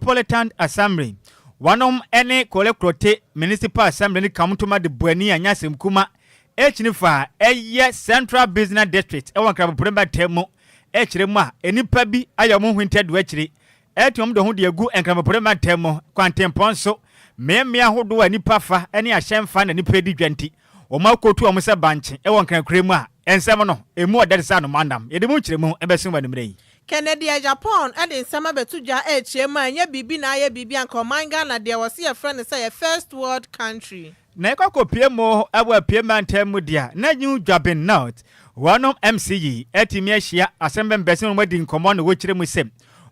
Metropolitan Assembly wanom ene kolekrote Municipal Assembly ni kamutuma de Buani anyasem kuma echinifa eye Central Business District e wankra prema temo echiremu a enipa bi ayomo hwinted wachiri etiom do ho de agu enkra prema temo kwantemponso memia hodo anipa fa ene ahyemfa na nipa di dwanti omakotu omse banche e wankra kremu a ensem no emu odarisa no mandam yede mu chiremu ebesun wanimrei Canada Japan and in summer betuja HMA nye bibi na ye bibi anko manga na dia wasi a friend say a first world country. Na ekwa piemo awa piema ntemu dia na new Jabin North one MCE etimi ahia asembe mbese no madi nkomo na wo kire mu sem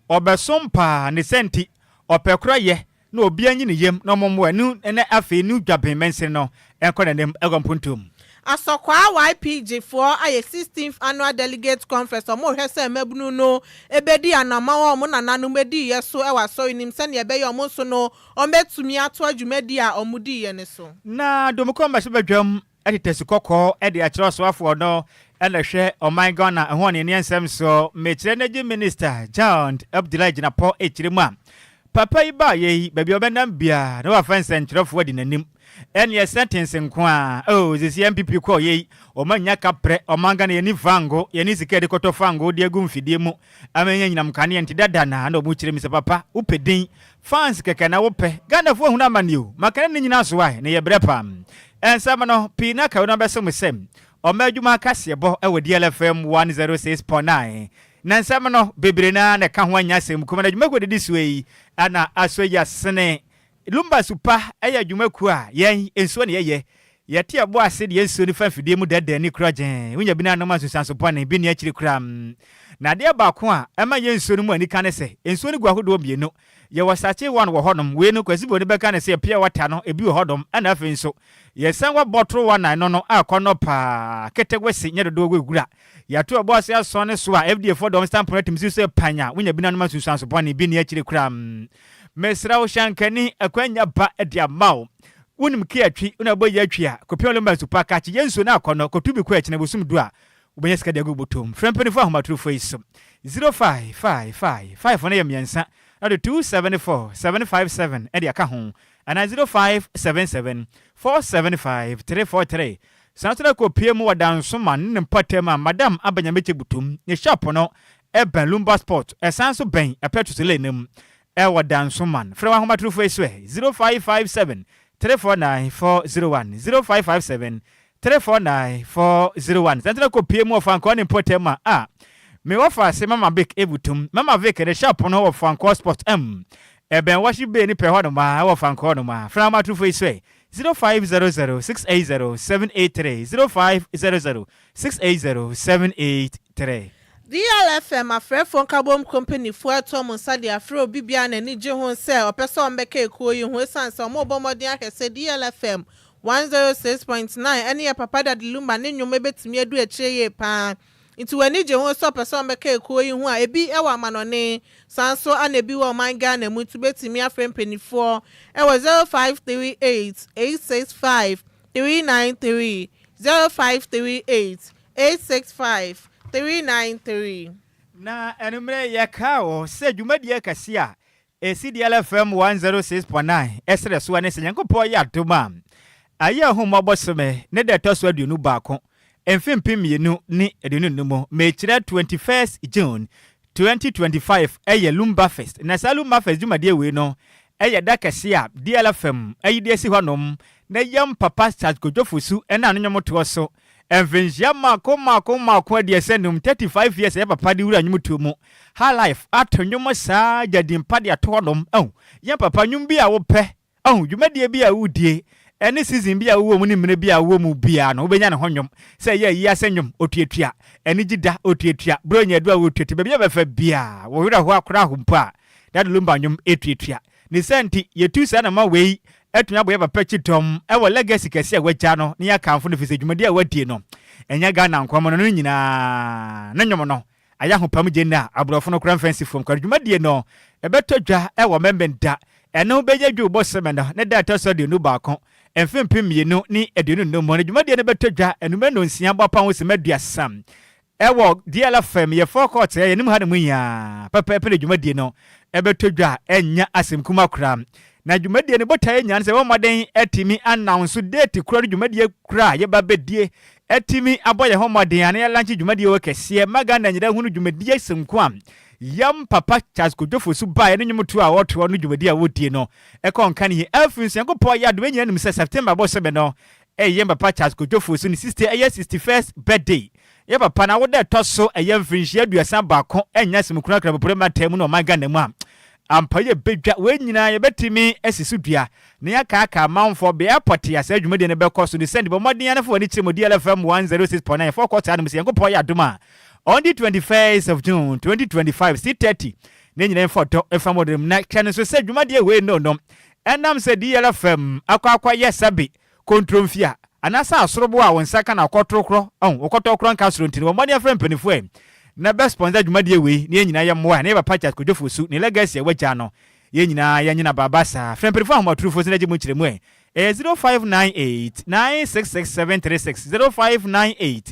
obesompa ne senti opekro ye na obi anyi ne yem na mommo anu ene afi new Jabin mense no enko na nem egompuntum Asokwa YPG for a 16th annual delegate conference or more hese mebunu no ebedi anama wo mo nananu medi yeso e waso nim se ne ebe yo mo so no o metumi ato adwumadi a omudi ye ne so na domukomba se badwam editesi kokko edi akiro so afo no ele hwe oman Ghana ho ne ensem so mechire neji minister John Abdullah Jinapo echiremu a papa iba ye baby obenam bia no offense nchirofo adi nanim ene sentence nkwa zisi MPP ko ye o manya kapre o manga na yeni vango yeni sikede koto fango de agu mfidie mu amenya nyinam kane enti dada na na obu kire mi se papa upedin fans keke na wope Ghana fo huna manio makane ni nyina so wa na ye brepa ensam no pina ka no beso musem o madwuma kasebo e wo DLFM 106.9 nansam no bebre na ka ho anya sem kuma na dwuma ko de suei ana asoya sene Lumba supa eya dwumaku a yen enso ne ye yete abo ase de enso ni fafidie mu dada ni kroje wunya bina no maso sanso pone bi ne akiri kura na de ba ko a ema yen enso ni mu ani kan se enso ni gwahodo bienu ye wasache one wo hodom we no kwasi bo ni beka ne se pia wata no ebi wo hodom ana afi enso ye sanwa bottle one no akono pa ketegwesi nyedodo gwegura yato abo ase aso ne so a FD for dom stamp rating so panya wunya bina no maso sanso pone bi ne akiri kura Mesra Oshankani akwanya ba edia maw wonim ki atwi una boye atwi a kopio Lumba supa ka chi yenso na akono kotubi ko akine bosum do a ubenya sika de agubotom frempeni fo ahomatru fo iso 0555 na yemiensa na 274757 edia ka ho ana 0577475343 sanatna kopie mu wadanso man ne mpatema madam abanyameche butom ne shop no eba Lumba sport esanso ben apetrusele nem Ewa Dansuman. From Homa True Face Way 0557 349401 0557 349401. Santana ko PM of Anko and Potema. Me offer say Mama Big Ebutum. Mama Vic the shop on our Fanco Sport M. Eben washi be ni pehodoma our Fanco noma. From Homa True Face Way 0500 680 783 0500 680 783. DLFM afre phone carbon company for Tom Sadi afro bibia na ni je ho se opeso mbeka ekuo yi ho sanse omo bomodin ahese DLFM 106.9 ene ya papa da Lumba ne nwom ebetimi adu akire ye pa nti wani je ho so opeso mbeka ekuo yi ho a ebi ewa manone sanso anabi wo manga na mutu betimi afre mpenifo ewa 0538 865 393 0538 865 393 na enumere yakao se dwumadie kase a DLFM 106.9 esre so ane senyankopo ya doma aya homobosome ne de toso aduonu baako emfimpi mienu ni aduonu numo mechira 21st June 2025 eye Lumba Fest na Lumba Fest dwumadie we no eye da kase a DLFM ayide si honom na yam papa chat kojofusu ena anonyomoto so Envenja mako de sendum 35 years e papa di wura nyumutu mu highlife atonyom saa jadimpa de atodom ya papa nyum bi a wo pe dwumadie bi a wudie ene season bi a wo mu ni mene bi a wo mu bia no obenya ne honyom se ya yi asanyom otuatua ene gida otuatua bronya du a wotuatua be bia fa bia wo wura ho akora hompa that Lumba nyom etuatua ni senti yetu sa na ma wei etunya boye papa chitom ewo legacy kese agwacha no ne yakamfo no fise dwumadi a wadie no enya Ghana nkwamo no nyina na nyom no aya ho pam gena abrofo no kran fancy from kwa dwumadi no ebetodwa ewo membenda ene obeja dwu bosemena ne data so de no baako emfempem mienu ni eduonu no mo ne dwumadi ne betodwa enume no nsia bapa ho se maduasam ewo DLFM ye forecast ye nim ha ne mu ya papa pe dwumadie no ebetodwa enya asemkuma kura na dwumadie ne botae nya ne se wo moden etimi announce date kura dwumadie kura ye babedie etimi aboye ho moden ane ye lanche dwumadie wo kese maga na nyira hunu dwumadie semkwa yam papa Charles Kwadwo su ba ye ne nyumutu a woto no dwumadie a wodie no ekonka ne afunsu yankopɔ ya do enya nim se September bo sebe no yam papa Charles Kwadwo su ni sister 61st birthday ye papa na wo de toso eyem finhia aduasa baako enya simkuna kra bopore matem no maga na mu ampa ye bedwa we nyina ye betimi asisu dua ne aka manfo be airport ya sa adwumade ne bekoso de send bo modin ya na fo ni chimo DLFM 106.9 for quarter na msiyango po ya duma on the 21st of June 2025 C30 ne nyina foto efamodem na kene so sa adwumade we no enam se DLFM akwa yesabi kontromfia anasa asorobo a wonsaka na kotrokro okotokro nka soro ntini wo mani afrem penifo na best sponsor dwumadie we ne nyina ye mmoa ne papa Charles Kwadwo su ne legacy wagya no ye nyina ya nyina babasa frem penifo ahomaturufo se na gye mu kyeremu 0598 966736 0598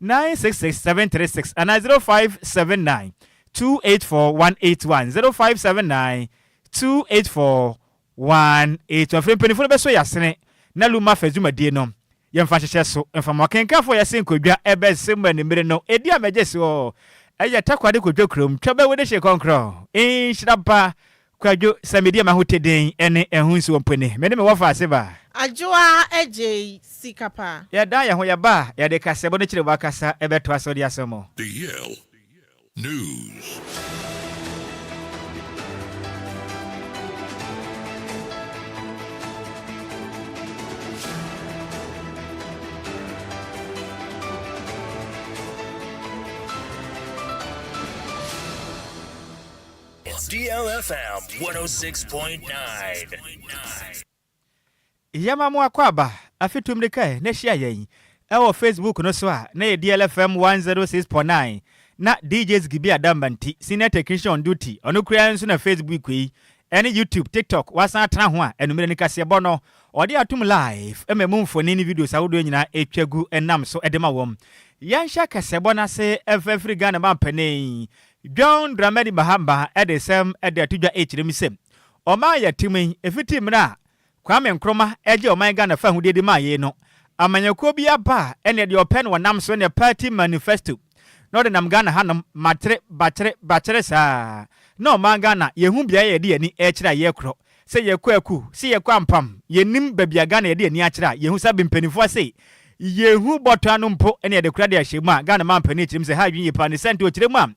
966736 ana 0579 284181 0579 284181 frem penifo be so yasene na Lumba fezuma no yemfa hyehye so emfa makenkafo yase nkodwa ebe semba ne mere no edi amagese o eya takwade kodwa krom twabe wode hye konkro Nhyiraba Kwadwo Sammy ma hoteden ene ehunsi wompene me ne me wofa aseba Adwoa Agyei Sikapa ya da ya ho ya ba ya de kasebo no kire bakasa ebe to aso de asomo DL News. DLFM 106.9. Yama mo akwaba afitumlika ne hia yen ewo Facebook no so a na DLFM 106.9 na DJs gibi adambanti senior technician on duty ono kura nso na Facebook yi ene YouTube TikTok wasan atena ho a enumere ni kase bo no odi atum live ememu mfoni ni videos awodo nyina etwagu enam so edema wom yansha kase bo na se efefri Ghana mampane John Dramani Bahamba edesem edatudwa echiremisem oma ya timen efiti mra Kwame Nkrumah eje oman Ghana fa hu de ma ye no amanyako bi aba ene de open wonam so ne party manifesto no de nam Ghana hanam matre batre sa no man Ghana yehu bia ye de ani ekira ye kro se ye kwaku se ye kwampam yenim babia Ghana ye de ani akira yehu sabe mpanifo se yehu boto anu mpo ene de kura de ahyemu a Ghana man pani chirim se ha dwin yipa ne sente o chiremu a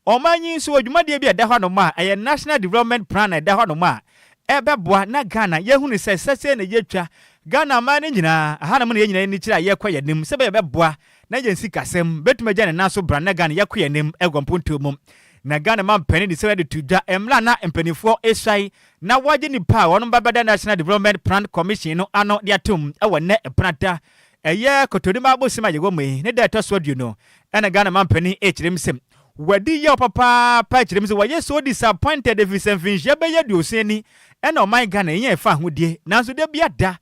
omanyi so adwumade bi eda hɔ no ma aye national development plan eda hɔ no ma ebeboa na Ghana yehu ne sese na yetwa Ghana ma ne nyina aha na mo ne nyina ni kira yekɔ yanim sebe beboa na yensi kasem betumaja ne naso bra na Ghana yekɔ yanim egwamponto mum na Ghana ma mpani de sebe de tudwa emla na mpanifo esai na waje ni pa wono babada national development plan commission no ano de atom ewo ne eprata eye kotodima abosima yego me ne da tosodu no na Ghana ma mpani ekyiremsem wadi ya papa pa kyerem se waye so disappointed if semfinhia be ya dioseni ena o man Ghana yen fa hodie nanso de bia da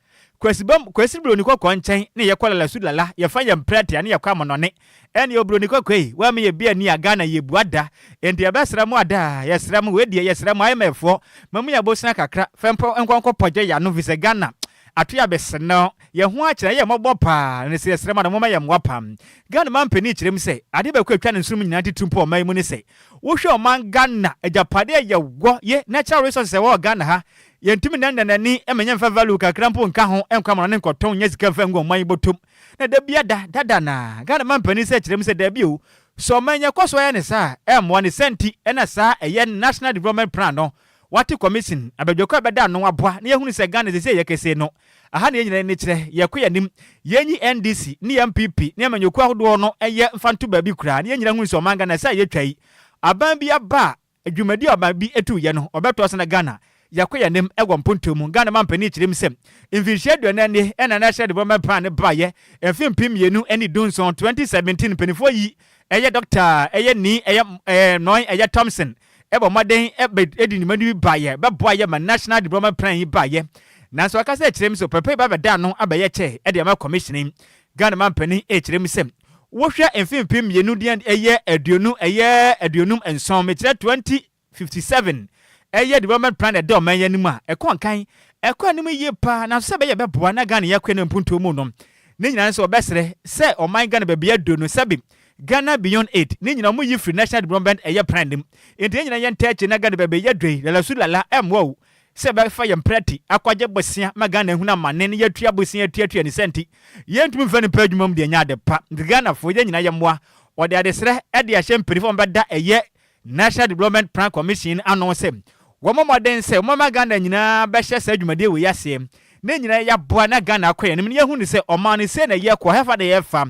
kwesibro ni kokko nchen ne ye kwalala sudala ye fa ya mprate ne ye kwa monone ene ye broni kokko yi wa me ye bia ni Ghana ye buada enti ye besra mu ada ye sra mu wedie ye sra mu ayemefo mamu ya bosna kakra fempo enkonko poje ya no vise Ghana atoya besno ye ho akira ye mobɔ pa ne se srema na moma ye mwapam Ghana man pani kyerem se ade ba kwatwa ne nsum nyina titumpo man mu ne se wo hwe o man Ghana ajapade ye wo ye natural resources wo Ghana ha ye ntimi nanani emenya mfa value kakra mpo nka ho enkwamana ne nkoton nya sika fa ngo man botum na da bia da na Ghana man pani se kyerem se da bi o so manya kwaso ye ne sa emwo ne senti ena sa eye national development plan no Wati commission abadwako abeda no aboa na yehunu se Ghana se ye kese no aha na yenyina ne kire yekoya nim yenyi NDC ni MPP ni amanyoku ahodo no eye mfanto ba bi kura na yenyina hu so manga na sa yetwai aban bi aba adwumadi aban bi etu ye no obeto se na Ghana yakoya nim egwo mpontom Ghana mampani kire msem infinhia duane ne ena national development plan ba ye emfimpim yenu eni dunson 2017 penifo yi eye doctor eye ni eye noy eye Thompson ebo maden edi ni manu baye beboa ye ma national development plan yi baye nanso akasa kyerem so pepe ba beda no abaye che e de ma commissioning Ghana man pani kyerem sem wohwe enfim pim yenu dian aduonum enson metre 2057 development plan e do man yanim a ekonkan ekoanim ye pa na so be ye beboa na Ghana yakwe na mpunto mu no ne nyina so obesere se oman Ghana be bia do no sabi Ghana beyond 8 ne nyina mo yi free national development plan nim enti nyina ye ntache na Ghana be ye dwei la sulala emwo se be fa ye mprati akwaje bosia ma Ghana hu na mane ne yatua bosia tuatua ni senti ye ntumi fa ne pa adwumam de nya de pa Ghana fo ye nyina ye mmoa ode adesere e de ahye mperifo mbeda eye National Development Plan Commission announce womomoden se mama Ghana nyina be hye sa adwumade we yase ne nyina ya boa na Ghana akoye nim ne hu ni se oman se na ye ko hefa de ye fa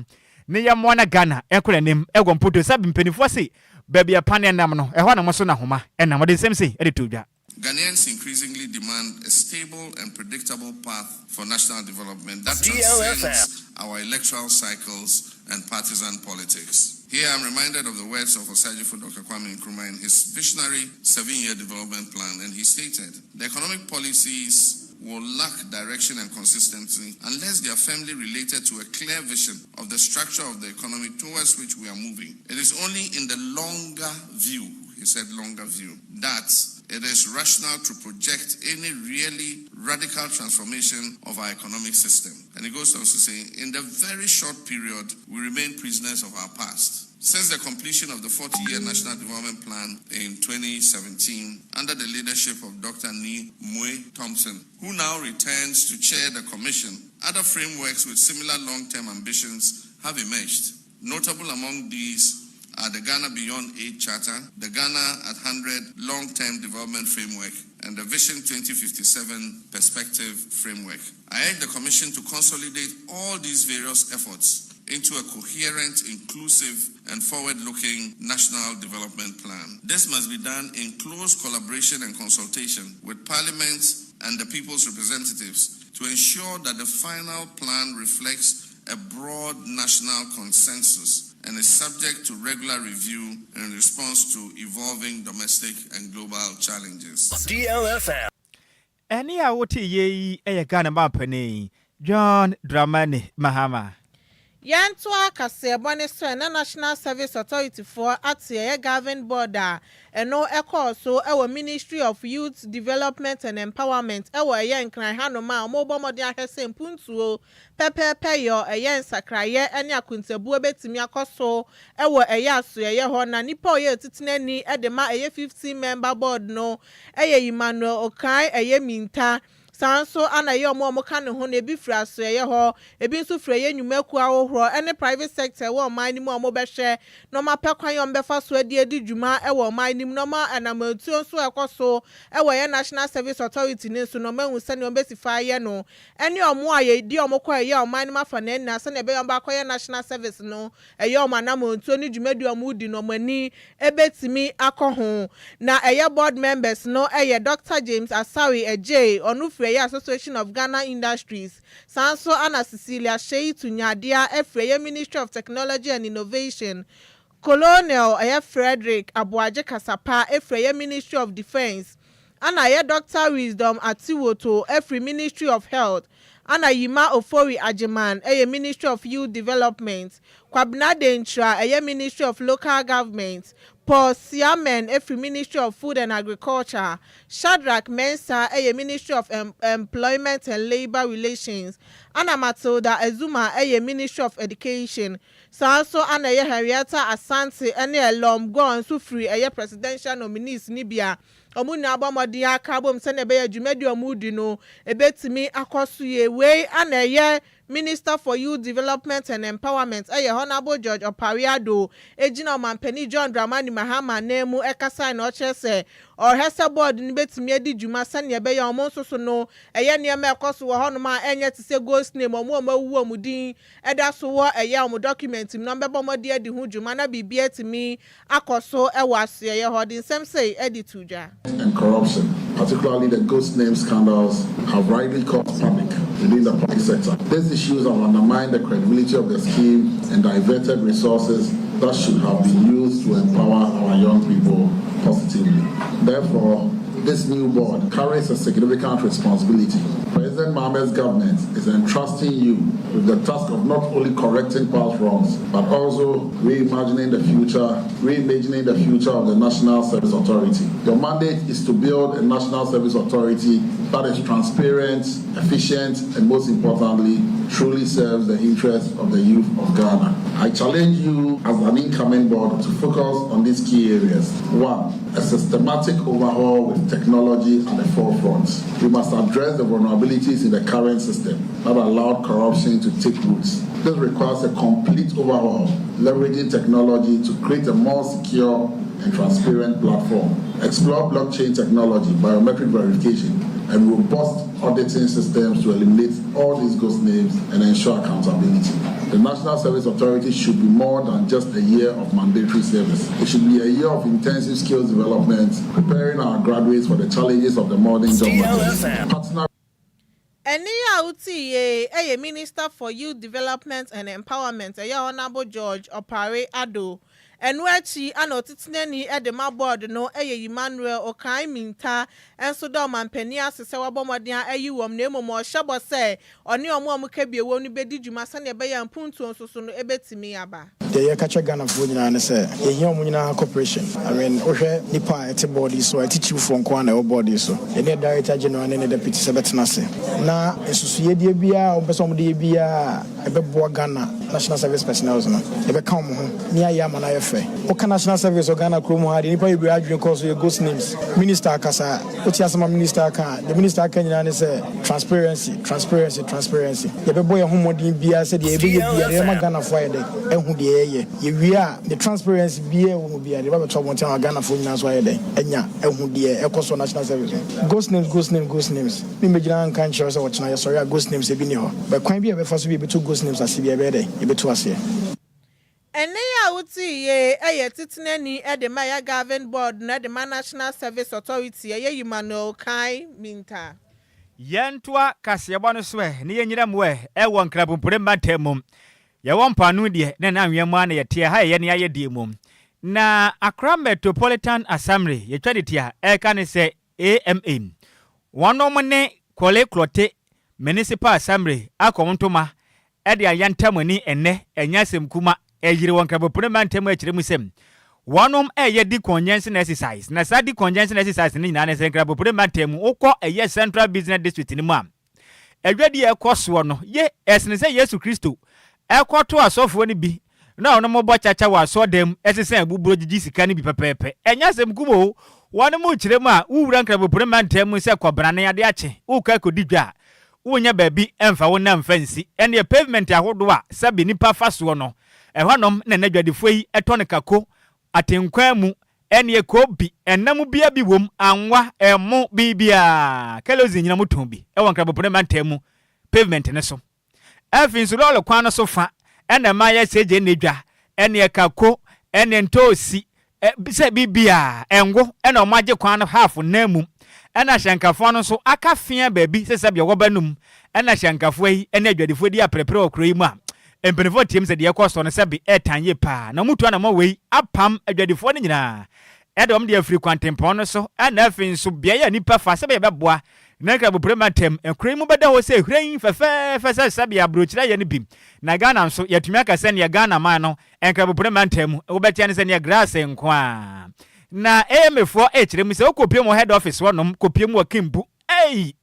ne ya mo na Ghana ekore nim egwo mpoto sabi mpenifo se baby apane nam no ehwa na mo so na homa enam de nsem se e de todwa. Ghanaians increasingly demand a stable and predictable path for national development that DLFM. transcends our electoral cycles and partisan politics. Here I'm reminded of the words of Osajifo Dr. Kwame Nkrumah in his visionary 7-year development plan, and he stated, the economic policies will lack direction and consistency unless they are firmly related to a clear vision of the structure of the economy towards which we are moving. It is only in the longer view, he said longer view, that it is rational to project any really radical transformation of our economic system. And he goes on to say, in the very short period, we remain prisoners of our past. Since the completion of the 40-year National Development Plan in 2017, under the leadership of Dr. Nhyiraba Thompson, who now returns to chair the commission, other frameworks with similar long-term ambitions have emerged. Notable among these are the Ghana Beyond 8 Charter, the Ghana at 100 Long-Term Development Framework, and the Vision 2057 Perspective Framework. I urge the Commission to consolidate all these various efforts into a coherent, inclusive, and forward-looking national development plan. This must be done in close collaboration and consultation with Parliament and the people's representatives to ensure that the final plan reflects a broad national consensus and is subject to regular review in response to evolving domestic and global challenges. DLFM. Any a wote ye Ghana mapani John Dramani Mahama. Yantua Kasebone so na National Service Authority for Atie Government Board and no echo so our Ministry of Youth Development and Empowerment our yen cry hanoma mobile modern hesen puntuo pepe peyo a yen sakraye any akuntebu betimi akoso ewo eya so ye ho na nipa ye titinani edema eye 15-member board no eye Emmanuel Okai eye Minta Sanso ana ye omo ka ne ho na ebi fra so ye ho ebi nso fra ye nyumaku ahohoro any private sector wo man ni mu omo be hwe no ma pekwan yo mbefa so adi dwuma e wo man ni no ma anamatu nso ekoso e wo ye National Service Authority ni so no mahu se ne ombesifa ye no any omo aye di omo kwa ye o man ni mafa na na se ne be yo ba kwa ye National Service no e ye omo anamatu ni dwumadi omo di no mani ebetimi akoho na ye board members no ye Dr. James Adwoa Agyei onu Association of Ghana Industries, Sanso Anna Cecilia Shei Tunyadia, Efreye Ministry of Technology and Innovation, Colonel Frederick Adwoa Agyei Sikapa, Efreye Ministry of Defense, Anna Dr. Wisdom Atiwoto, Efreye Ministry of Health, Anna Yima Ofori Ajiman, Ministry of Youth Development, Kwabna Dentra, Ministry of Local Government, Paul Siamen, Efreye Ministry of Food and Agriculture, Shadrach Mensah, Ministry of Employment and Labor Relations, Anna Matilda Ezuma, Ministry of Education, Sanso Anna Henrietta Asante, Lom Gon Sufri, Presidential Nominees Nibia, Omuna Abomodia Kabom Senebe Jumedi Omudi no, Ebetimi Akosuye Way, Anna Minister for Youth Development and Empowerment, Honorable George Opariado, Ejina Mampeni John Dramani Mahama Nemu Ekasa no Chese, or Hesa Board Nibetimi Edi Juma Sanya Beya Omonso no, Niame Kosu Honoma Enya to say ghost name or Momo Mudin, Edaso Omu document him number Bomodia di Hujumana be beer to me, Akoso Ewas Hodin Sem say Edi Tuja. And corruption, particularly the ghost name scandals, have rightly caused panic within the public sector. These issues have undermined the credibility of the scheme and diverted resources that should have been used to empower our young people positively. Therefore, this new board carries a significant responsibility. President President Mohammed's government is entrusting you with the task of not only correcting past wrongs, but also reimagining the future of the National Service Authority. Your mandate is to build a National Service Authority that is transparent, efficient, and most importantly, truly serves the interests of the youth of Ghana. I challenge you as an incoming board to focus on these key areas. 1. A systematic overhaul with technology at the forefront. We must address the vulnerabilities in the current system that allowed corruption to take roots. This requires a complete overhaul, leveraging technology to create a more secure and transparent platform. Explore blockchain technology, biometric verification, and robust auditing systems to eliminate all these ghost names and ensure accountability. The National Service Authority should be more than just a year of mandatory service. It should be a year of intensive skills development, preparing our graduates for the challenges of the modern job market. A Minister for Youth Development and Empowerment, Honorable George Opare Ado. And where she anotitneni at the board no Emmanuel Okai Minta and so dom and Penia Sewa Bomadia nemo more shabo say or near more kebi won't be Dijumasania Bay and Punto so soon ebeti miaba. The Yakacha Ghana Fujina and say, a young corporation. I mean, Osha Nipa at a body, so I teach you from Kwana or body, so any director general and any deputy Sabatinase. Now, a society bia or some bia a beboa Ghana National Service personnel, a become near Yamana Fe. Oka National Service or Ghana Krumo had any graduate course with ghost names. Minister Kasa, Utiasama Minister Kan, the Minister Kenyan say transparency. The beboy homodin bia said the Abia Ghana Friday, and who the we are the transparency beer will be a rubber trouble until Ghana for us why they and who the Ecoso National Service. Ghost names. Imagine can't show us what now sorry, ghost names have been here. But quite be a first be two ghost names as CBA better, you to us here. And I would see a titneni at the Maya Govern Board, not the National Service Authority, a Emmanuel Kai Minta. Yantua Casiabano swear, near Niramwe, one crab put him back temum. Ya wampa nudie na na nwemane ya tia ha ye ne aye die mum na Accra Metropolitan Assembly ye twaditia e ka ne se AMA wonom ne Kwale Klote Municipal Assembly akontoma e de ayantamani enne enyasem kuma eyire wonka bopurema ntem akire musem wonom ye di conjunction exercise na sa di conjunction exercise ni nyina ne se nkra bopurema ntem ukọ ye Central Business District ni mu am edwadi e koso no ye esene se Yesu Kristo ekwoto asofo ni bi na ono mo bochacha wa sodem esesen buburo gigi sika ni bi pepepe enyasem kumo wonu mu kiremu a uwura nkra bopurema ntem se kwabra ade ache uka kodidwa unya baabi emfa wona mfansi ene pavement ahodo a sabi nipa faso no ehwanom na nadwadifo yi etone kako atenkwan mu ene ekobi enam bia bi wom anwa emo bibia kelozi nyina muton bi ewon nkra bopurema ntem pavement ne so afin so lolo kwan no so fa ena maye seje nedwa ene kako ene ntosi se bibia engo ena omaje kwan no half namu ena hyankafo no so aka fia baabi sese bia wobanum ena hyankafo yi ena adwadifo di aprepre okro yi mu a empenefo tiem se de ekoso no se bi etanye pa na mutu na mawei apam adwadifo no nyina edom de afri kwantempon no so ena afin so bia ya nipa fa se be boa na nkra bopurema tem enkran mu beda ho se hran fefe se sabia brochira ye ne bim na Ghana nso yatumi aka se ne Ghana man no nkra bopurema tem wo betia ne se ne grass nkwa na emefo ekire mu se okopie mu head office wonom kopie mu akimbu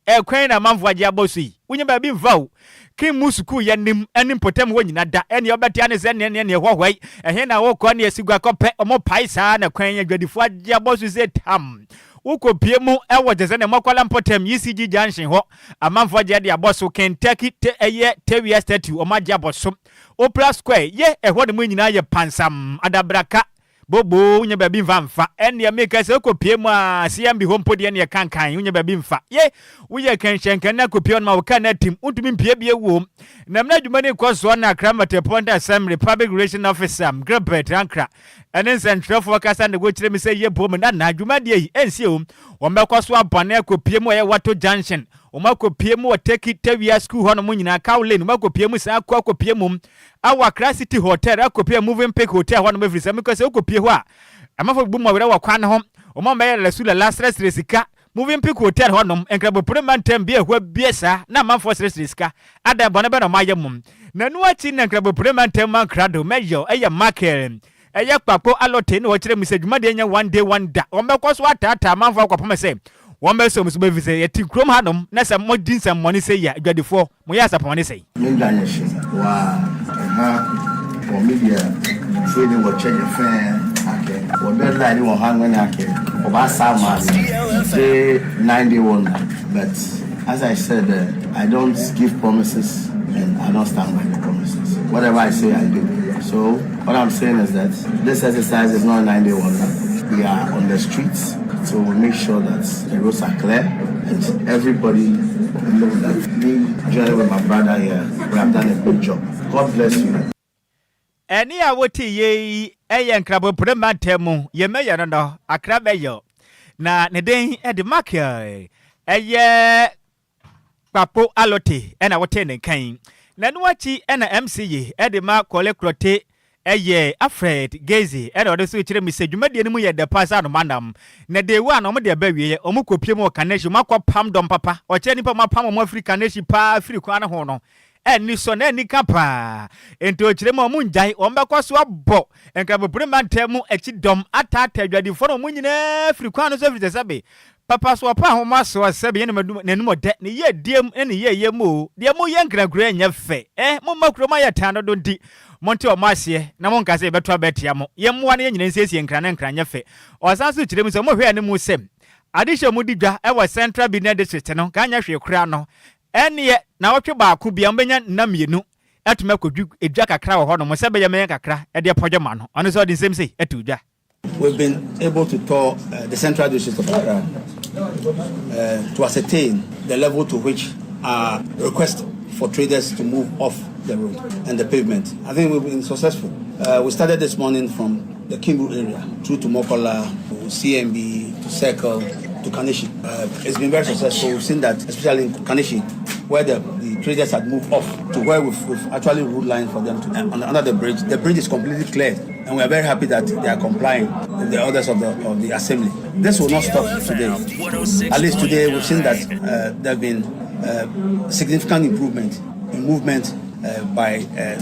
ekwan na manfo age abosu yi wonya ba bi mvao kim musuku ya nim anim potem wo nyina da ene obetia ne se ne hohwai ehe na wo ko ne asigwa kope omo paisa na kwan ya dwadifo age abosu se tam ukopie mu ewo jese ne makwala mpotem ECG junction ho amanfo je de aboso Kentucky Tewia statue omaje aboso Opera Square ye ehwo ne mu nyina ye pansam adabraka bobo unya babi mfa ene ya make se kopie mu a CMB home podi ne kankan unya babi mfa ye uye kenshenkan na kopie no ma na tim untumi mpie bie wo na mna dwuma ne kwaso na Accra Metropolitan Assembly Public Relations Officer Grabet Ankra ene central focus and go kire me say ye bom na dwuma de yi ensie o ombekwaso abane kopie mu ye Wato Junction omakopie mu Oteki Tewia school ho no mu nyina Kaulin omakopie mu sa akopie mu awa Accra City Hotel akopie moving pick hotel ho no mafrisa because okopie ho a amafo bu mu were wa kwan ho omamba ye lasula lastres resika moving pick hotel honum enkrabo preman tem be ehwa biesa na man for riska ada bone be no mayamum na nu achi na enkrabo preman tem man krado meyo eye market eye kpakpo alote ni wo kire misedwuma de nya one day one da o mekwaso atata man for kwapom se wo meso musu be vise yeti krom hanum na se modin sam money say ya adwadefo mo ya sapon say Mendanya shi wa for media trading what change your fan okay what deadline you hang on okay about summer say 91 but as I said I don't give promises and I don't stand by the promises. Whatever I say I do. So what I'm saying is that this exercise is not 91. We are on the streets, so we make sure that the roads are clear and everybody know that me joining with my brother here, we have done a good job. God bless you. Any awoti ye enkrabo preman temu ye meya no akrabe yo na ne den e de market eye papo alote e na wote ne kan na no achi e na MCA e de ma kolekrote eye Alfred Gezi e na odeso kire mi sedwumade ni mu ye de pasa no manam na de wa na mo de ba wiye o mu kopie mu kaneshi makwa pam dom papa o kire ni pa mapam mo Africa neshi pa Africa kwa na ho no eni so na ni kapa ento kire mo mu njai o mbekwaso abo enkrabo preman temu echi dom atata adwadifo no mu nyina Africa no so Africa sabe papa so pa ho maso asabe ne nanum de ne ye diem ne ye mu de mu ye nkragura nya fe mo makroma ya tano do di monte o masie na mo nkase beto abetia mo ye mo wane nyina nsiesie nkra nya fe o san so kire mu so mo hwe ane mu sem adisha mu didwa e wa Central Business District no ka nya hwe kura no ene na wotwe baako bia mbenya na mienu atuma kodwu edwa kakra wo ho no mo se be ye men kakra e de podwema no ono so di same say etudwa. We've been able to tour the Central District of Accra to ascertain the level to which our request for traders to move off the road and the pavement. I think we've been successful. We started this morning from the Kimbu area through to Mokola, to CMB, to Circle, to Kanishi. It's been very successful. We've seen that, especially in Kanishi, where the traders had moved off to where we've actually route line for them to under the bridge. The bridge is completely cleared, and we are very happy that they are complying with the orders of the assembly. This will not stop today. At least today, we've seen that there have been significant improvement in movement by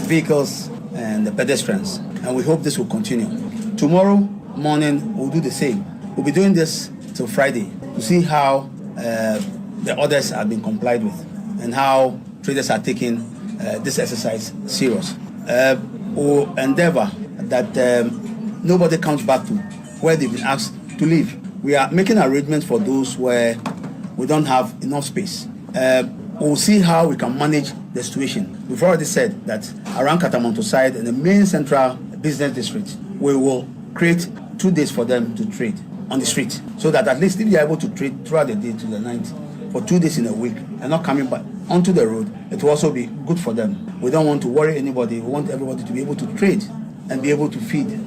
vehicles and the pedestrians, and we hope this will continue. Tomorrow morning, we'll do the same. We'll be doing this till Friday to see how the orders have been complied with and how traders are taking this exercise serious. We'll endeavor that nobody comes back to where they've been asked to leave. We are making arrangements for those where we don't have enough space. We'll see how we can manage the situation. We've already said that around Katamanto side and the main central business district, we will create 2 days for them to trade on the street, so that at least if they are able to trade throughout the day to the night for 2 days in a week and not coming back onto the road, it will also be good for them. We don't want to worry anybody. We want everybody to be able to trade and be able to feed.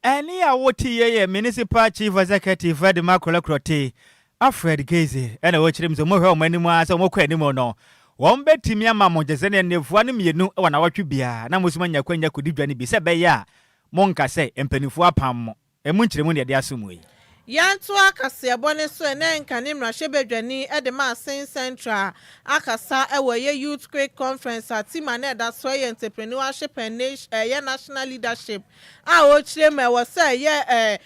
Any awoti ye municipal chief executive Fred Makolekrote Alfred Gezi ena wo chirim so mo hwe o manimu asa mo kwa animu no won betimi ama mo jese ne nefu anu mienu e wana watwe bia na musuma nya kwanya kodidwa ne bi se be ya mo nka se empanifu apam mo emu nchiremu ne de asomu yi yanto akase abone so ene nkane mrahye bedwani e de ma Sen Central akasa e wo ye youth quick conference atima na da so ye entrepreneurship and national leadership a o chire me wo se ye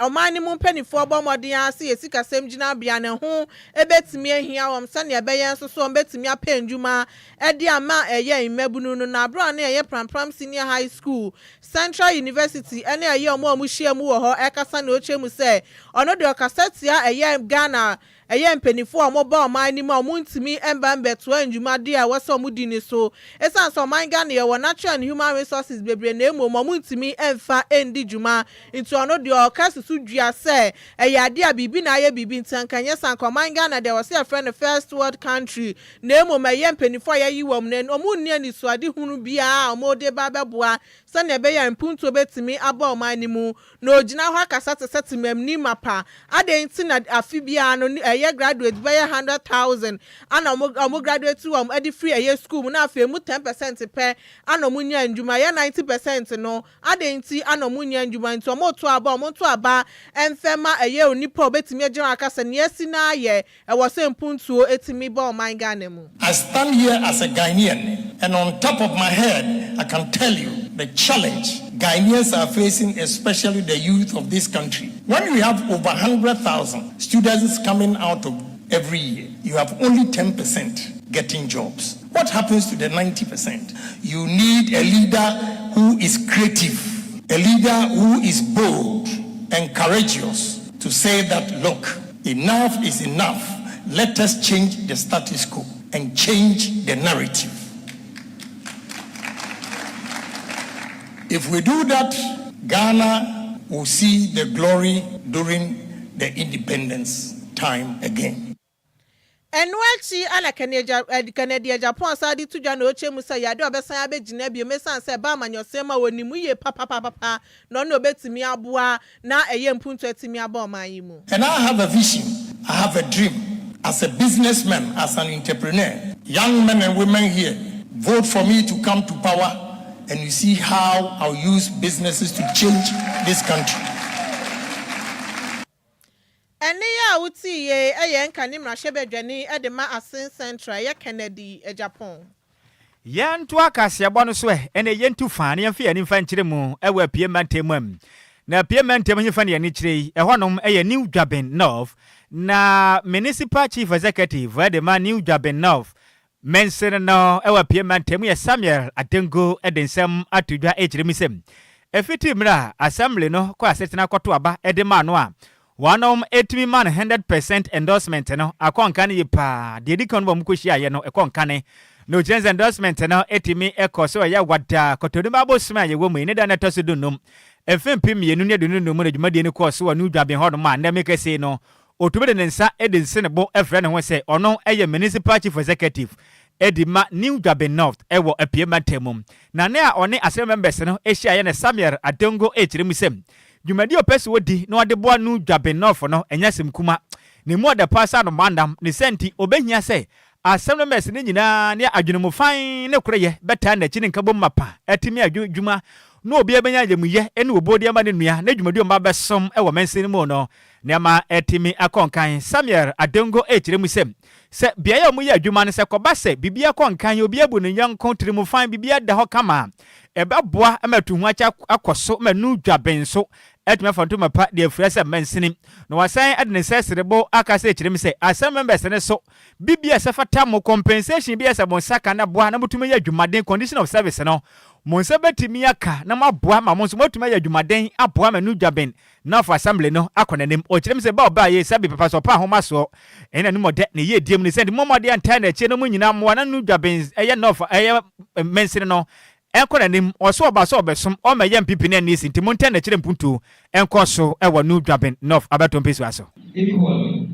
Omani mu mpanifo obomodin ase yesika sem gina bia ne ho ebetimi ahia wom sane ebeyen so so betimi apandwuma ede ama eye imabunu no na bro na eye prampram senior high school Central University ene eye omo hia mu wo ho ekasa na ochemu se ono de okasatia eye Ghana eye mpanifo omoba omani ma omuntimi embambe to andwuma de a wose omudi ni so esan so man Ghana ye wo natural and human resources bebre na emo omuntimi emfa endi dwuma into ono de okasusu dua se eye ade a bibi na aye bibi ntankanye sanko man Ghana de wose a friend first world country na emo eye mpanifo ye yiwom na omunni ani so ade hunu bia omode ba beboa sane be ya mpunto betimi aba omani mu na ogina ho akasa te setemam ni mapa ade nti na afibia no a graduate by 100,000 and omo graduate to edi free a year school na afi mu 10% pe and omo nya ndwuma ya 90% no adenti and omo nya ndwuma nti omo to aba enfema a year onipa obetimi agye akasa ne asi na ye e wo se mpuntuo etimi ba oman Ghana mu. I stand here as a Ghanaian, and on top of my head I can tell you the challenge Ghanaians are facing, especially the youth of this country. When we have over 100,000 students coming out of every year, you have only 10% getting jobs. What happens to the 90%? You need a leader who is creative, a leader who is bold and courageous to say that, look, enough is enough. Let us change the status quo and change the narrative. If we do that, Ghana will see the glory during the independence time again. Enwachi ala Canada Japan sadi to Jano Chemusa Yado Besaya Jinebio Mesa said Bama Yosema when you muye papa no bet me abua na a yem punto etimi abo maimu. And I have a vision, I have a dream as a businessman, as an entrepreneur. Young men and women here, vote for me to come to power. And you see how I'll use businesses to change this country. And ya uti ye ayen kanimra shebe dwani edema asin central ya Kennedy Japan. Yan to akasia bono so ene yen tu fa ne mfa ani mfa nkyere mu ewa pie mantemam. Na pie mantem nfa ne ani kyerei ehonom eye New Dwaben North na municipal chief executive edema New Dwaben North. Mensen no ewa pie mantem ye Samuel Adengo edensem atudwa echirimisem. Efiti mra assembly no kwa asetena kwato aba edema no a wanom etimi man 100% endorsement no akonka ne yipa de dikon bom kohia ye no ekonka ne no chance endorsement no etimi ekoso ya wada kotoduma abosuma ye wo mu ne da na toso dunum efempim ye nu ne dunum no dwumade ne koso wa nu dwaben ho no ma na mekese no otubede ne nsa edense ne bo efre ne ho se ono eye municipal chief executive Edima New Dwaben North ewo apie matemum na ne a one asem members no ehia ye ne Samuel Adengo echirimisem dwumadi opese wodi na ode boa New Dwaben North no enyasem kuma ne mu ode pasa no mandam ne senti obehia se asem members ne nyina ne adwenem fan ne koreye beta na chini nkabom mapa etimi adwuma no obi ebenya ajemuye ene obodi ama ne nua na dwumadi o mabesom ewo mensin mu no ne ma etimi akonkan Samuel Adengo echirimisem se biaya mu ya adwuma ne se koba se bibia konkan obi abu ne yanko trimu fan bibia da ho kama ebeboa amatu hu acha akoso manu dwaben so etme fanto mapa de afrasa mansini no wasan adne sesrebo akase ekyirem se asem members ne so bibia se fata mo compensation bia se bon saka na boa na mutuma ya adwumaden condition of service no monsa betimi aka na maboa ma monso mutuma ya adwumaden aboa manu dwaben na for assembly no akonanem okyirem se ba oba ye sabi papa so pa ho maso ena no mode ne ye diem ne send momode anta na eche no munyina mo na nu dwaben eye no for eye mensini no enkonanim oso oba so obesom o ma yam pipi na nisi ntimo nta na kyerem puntu enkoso ewo nu dwaben north abaton pesu aso. Equally,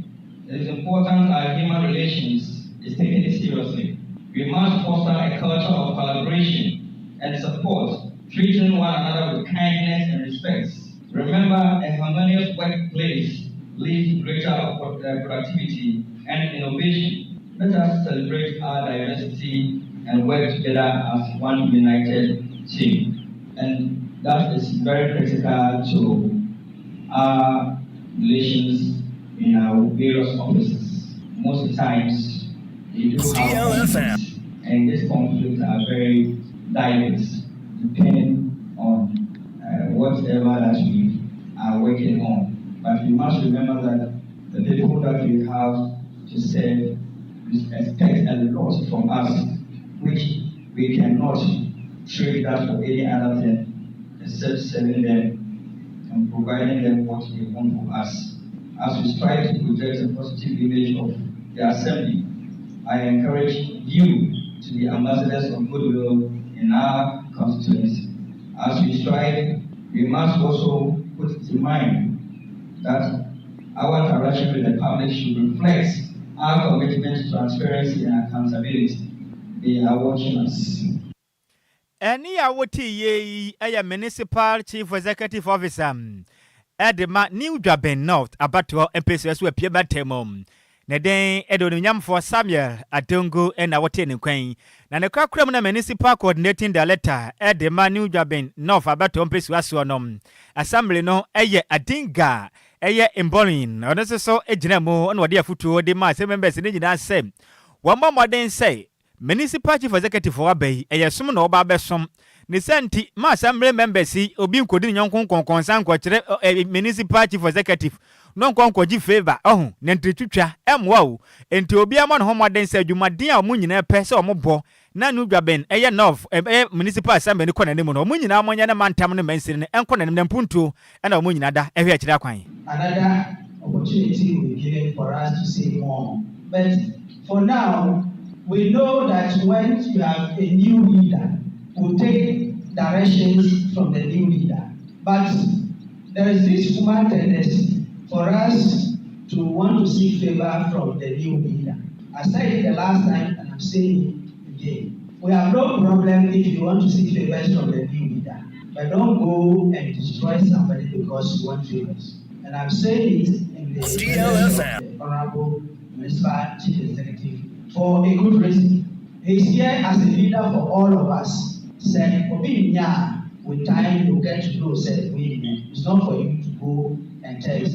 it is important our human relations is taken seriously. We must foster a culture of collaboration and support, treating one another with kindness and respect. Remember, a harmonious workplace leads greater productivity and innovation. Let us celebrate our diversity and work together as one united team. And that is very critical to our relations in our various offices. Most times, you do have conflicts, and these conflicts are very diverse, depending on whatever that we are working on. But we must remember that the people that we have to serve expect a lot from us, which we cannot trade that for any other thing except serving them and providing them what they want from us. As we strive to project a positive image of the Assembly, I encourage you to be ambassadors of goodwill in our constituency. As we strive, we must also put in mind that our interaction with the public should reflect our commitment to transparency and accountability. They are watching us. Any awoti ye a municipal chief executive officer Edema New Dwaben North Abattoir MPS we pie batemom na den edo nyam for Samuel Adongo and Awote ne kwan na ne kwakram na municipal coordinating director de Manu Dwaben North abato mpesi aso nom assembly no eye adinga eye emborin ono so ejina mu ono de afutuo de ma se members ne nyina se wamma moden say municipal chief executive for abai eye som na oba besom ne senti ma assembly members obi nkodi nyonkon konkonsan ko kire municipal chief executive no nkonkoji favor ohun na ntritwitwa emwa o enti obi ama no homoden say adwumaden a omu nyina pe se omobo na nu dwaben eye north municipal assembly ne kona nemu no omu nyina amonya na mantam ne mansiri ne enkona ne mpuntu na omu nyina da ehwe akira kwan. Another opportunity will be given for us to say more, but for now we know that when you have a new leader we'll take directions from the new leader, but there is this human tendency for us to want to seek favor from the new leader. I said it the last time and I'm saying it again. We have no problem if you want to seek favors from the new leader, but don't go and destroy somebody because you want favors. And I'm saying it in the DLFM. of the Honorable Municipal Chief Executive for a good reason. He's here as a leader for all of us. Said, with time you get to know said it's not for you to go and tell us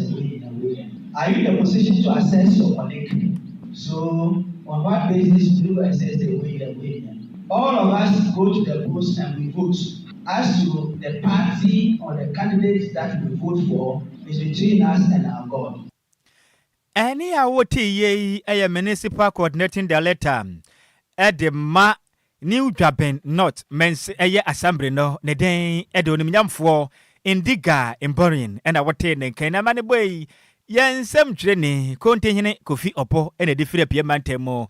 are you in a position to assess your colleague? So on what basis do you assess the winner? All of us go to the polls and we vote. As to the party or the candidate that we vote for is between us and our God. Any awoti ye a municipal coordinating director at the New Dwaben North men's eye assembly no ne den edo nimnyamfo indiga emborin and Awote ne kana mane boy yensem twene kontenhene kofi opo ene defire pie mantemo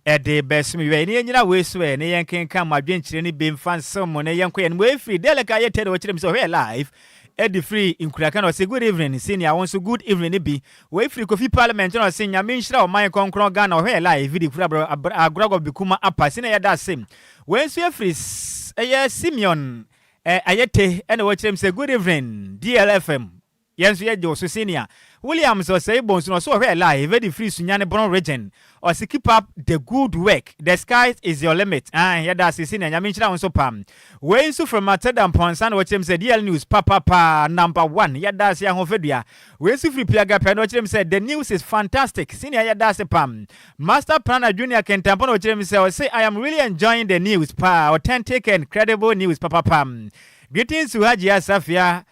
ede besmi we ne nyina we so ne yenkenka madwenkyire ne bemfan som ne yenkoye ne we free deleka ye tede wo kyerem so live Eddie free in Kurakano say good evening, senior. Once good evening, be way free coffee parliament. No senior Minshra or my concron gun or hair live video Agrago Bikuma upper senior that same. When we free Simeon Ayete and watch him say good evening, DLFM. Yes, we had your senior Williams or say bones no so hair live very free Sunyane Brown region or to keep up the good work. The sky is your limit. Yeah, that's the senior Minshra on so pam. When so from Matadam Ponsan watch him say DL News papa number 1. Yeah, that's young Ophedia. When so free Piaga Pen watch him said the news is fantastic. Senior yeah, that's a pam. Master Planner Junior can tampon watch him say I am really enjoying the news pa authentic and credible news papa pam. Greetings to Haji Safia.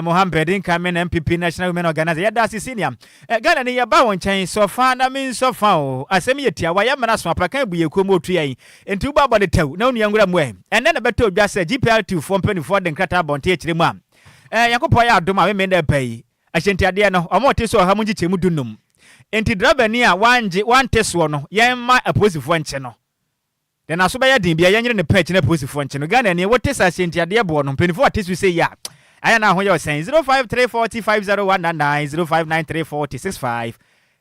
Mohammed in Kamen MPP National Women Organizer. Yeah, that's the senior. Ghana ni yaba won chain so far na min so far. Asemi yetia wa yamana so aplaka bu yekomo tuai. Entu ba body tew. Na onu yangura mwe. Ene na beto dwa se GPL2 for mpani for den krata bonte akire mu am. Yakopo ya adoma we men da pai. Ahyenti ade no omo te so ha munji chemu dunum. Enti driver ni a wante so no yemma aposifo nche no. Den aso ba ya din bia yenyere ne patch na aposifo nche no. Ghana ni wote sa ahyenti ade bo no mpani for ate say ya. I know who you're saying 0534050199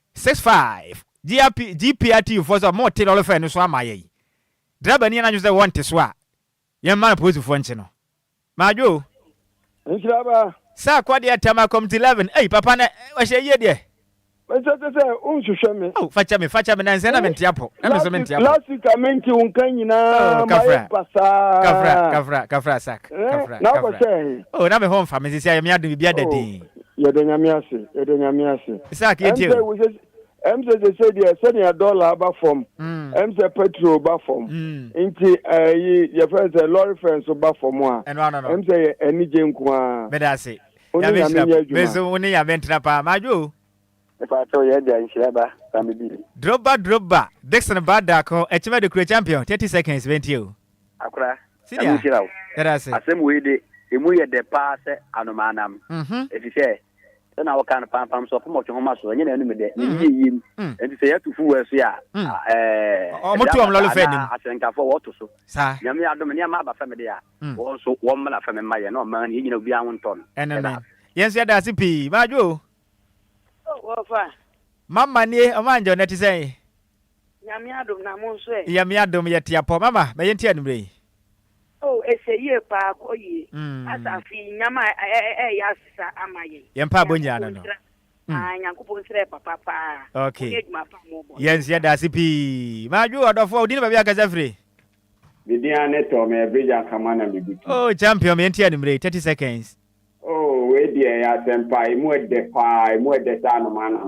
0594065565 GPRT for some more till all of us so my driver ni anajuse want swa yemma pose for ncheno majo Nhyiraba sa kwade atama come to 11 hey papa na wa hye ye de unhwehwe me oh facha me na nse na mentiapo na so mentiapo last week amenti unkan nyina my pasa kafra sak kafra na ko say oh na me home fa me sisi ayem yadu bibia dadi ye de nyame ase sak ye tie MZ say the senior dollar ba form MZ petrol ba form inti ye friends lorry friends ba form a MZ enije nko a me da se ya me so woni ya mentra pa majo Epato ye dia Nhyiraba Sammy Billy. Drobba. Dixon Badako, Echima the Crew champion. 30 seconds, went you. Akura. Senior. That's it. Asem we de emu ye de pass anomanam. If you say, then our kind of pam so from homa so nyina anu me de. Yim. And say to fu so ya. Omotu am lolo fe nim. Asenka for what so. Sa. Nyame adom ne ma ba family ya. Wo so wo mala family ma ye no man ye nyina obi anwon ton. Enen. Yes ya da sipi. Majo. Wofa. Mama ni omanjo neti say. Nyame adom na mo so e. Nyame adom yetia po mama, me yentia numre. Oh, eseye pa koyi. Asafi nyama ya sisa amaye. Yempa bonya no. nyankopon sere papa pa okay yes ya da sipi maju odofo odi na bia kasa free bidia neto me bridge kamana bibuti oh champion me ntia ni 30 seconds oh we dia ya tempa imu de sa no mana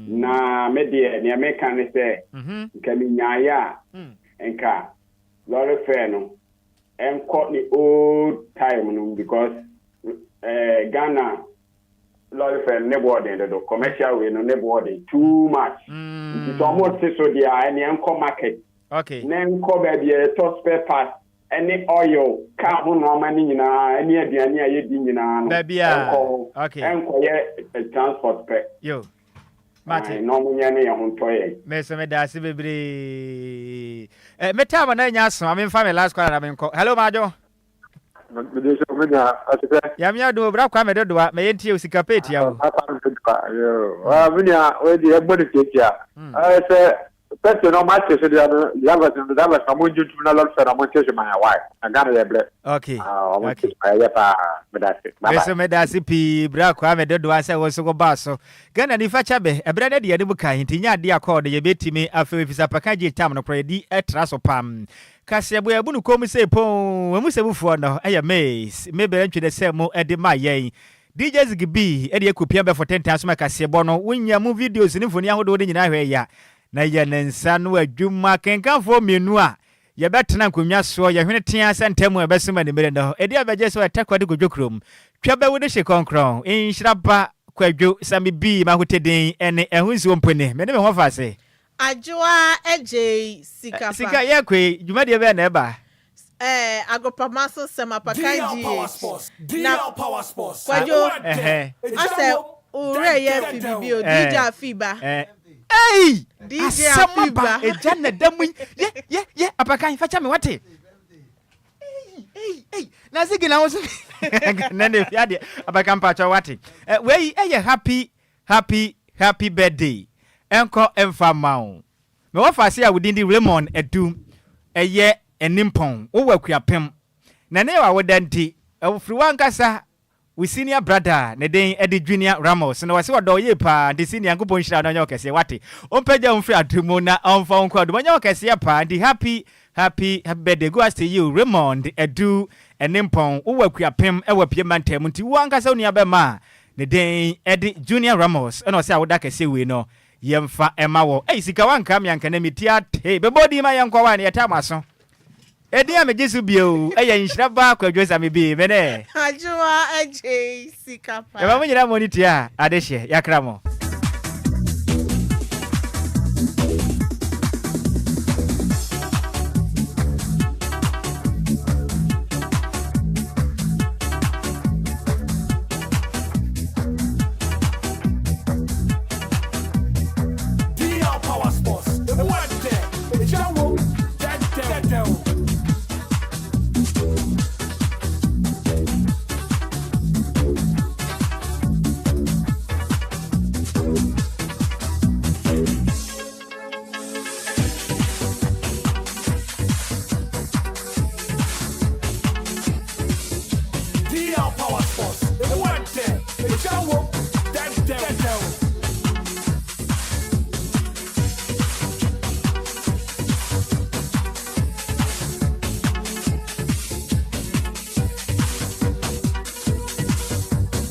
na me dia ne me kan se nka mi nyaaya enka lori fair no enko ni old time no because Ghana lori fair ne boarding the commercial way no ne boarding too much it's almost so dia any enko market okay nen ko be be to spare part any oil ka ho no ma ni nyina any aduane a yedi nyina no okay enko ye transport pe yo mate no munya ne ho toye me so me da se bebre meta ma na nya so am fa me last call na me nko hello majo me so me na asete ya me ado bra kwa me do me yentie Sikapa etia wo yo me nya we di egbo de tetia say person no match so the other someone you to not for someone tell my wife I got it ble okay okay ya pa me da se me so me da se pi bra kwa me do ase wo so go ba so Ghana ni fa chabe e bra na de bu kan tinya de accord ye betimi afi fisa paka je tam no pro di etra so pam kasebo ya bunu kom se pon mu se bufuo no eya maze me be ntwe de se mo e de ma yen DJ Zigby e de ekopia be for 10 times ma kasebo no wonya mu videos ni foni ahodo de nyina hwe ya na ye nensa no adwuma kenkanfo menu a ye betena nkonwa so ye hwene tia sentemu e besema ne mere no e dia beje so atakwade godwokrom twa be wo de shekonkron Nhyiraba Kwadwo Sammy B mahoteden ene ehunsi wompone me ne me ho fa se Adwoa Agyei Sikapa sika ye kwe dwuma de be na eba agopamaso sema pakaji na power sports Kwadwo ase ure ye fibi o DJ Afiba hey DJ Afiba ejana damu ye apakan facha me wate hey na sigi na woso na ne fiade apakan pacha wate we happy birthday enko emfa mawo me wo fa se a wudindi Raymond Edum eye enimpon wo wakuapem na ne wa wodanti free wankasa we senior brother ne den edi junior Ramos na wase wodo ye pa de senior nkopon hira no nyo kese wate ompeja omfri atumo na omfa onko ado nyo kese pa di happy birthday go to you Raymond Edu enimpon wo wakuapem e wapie mantem nti wankasa oni abema ne den edi junior Ramos na wase awoda kese we no yemfa ema wo sika wanka me anka na metia te bebodi ma yankwa wan yetamaso edi amejisu bio Nhyiraba Kwadwo Sammy bi mene Adwoa Agyei Sikapa e ba munyira monitia adehye yakramo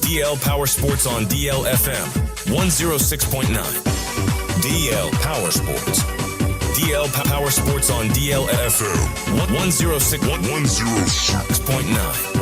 DL Power Sports on DLFM 106.9. DL Power Sports. DL Power Sports on DLFM 106.9.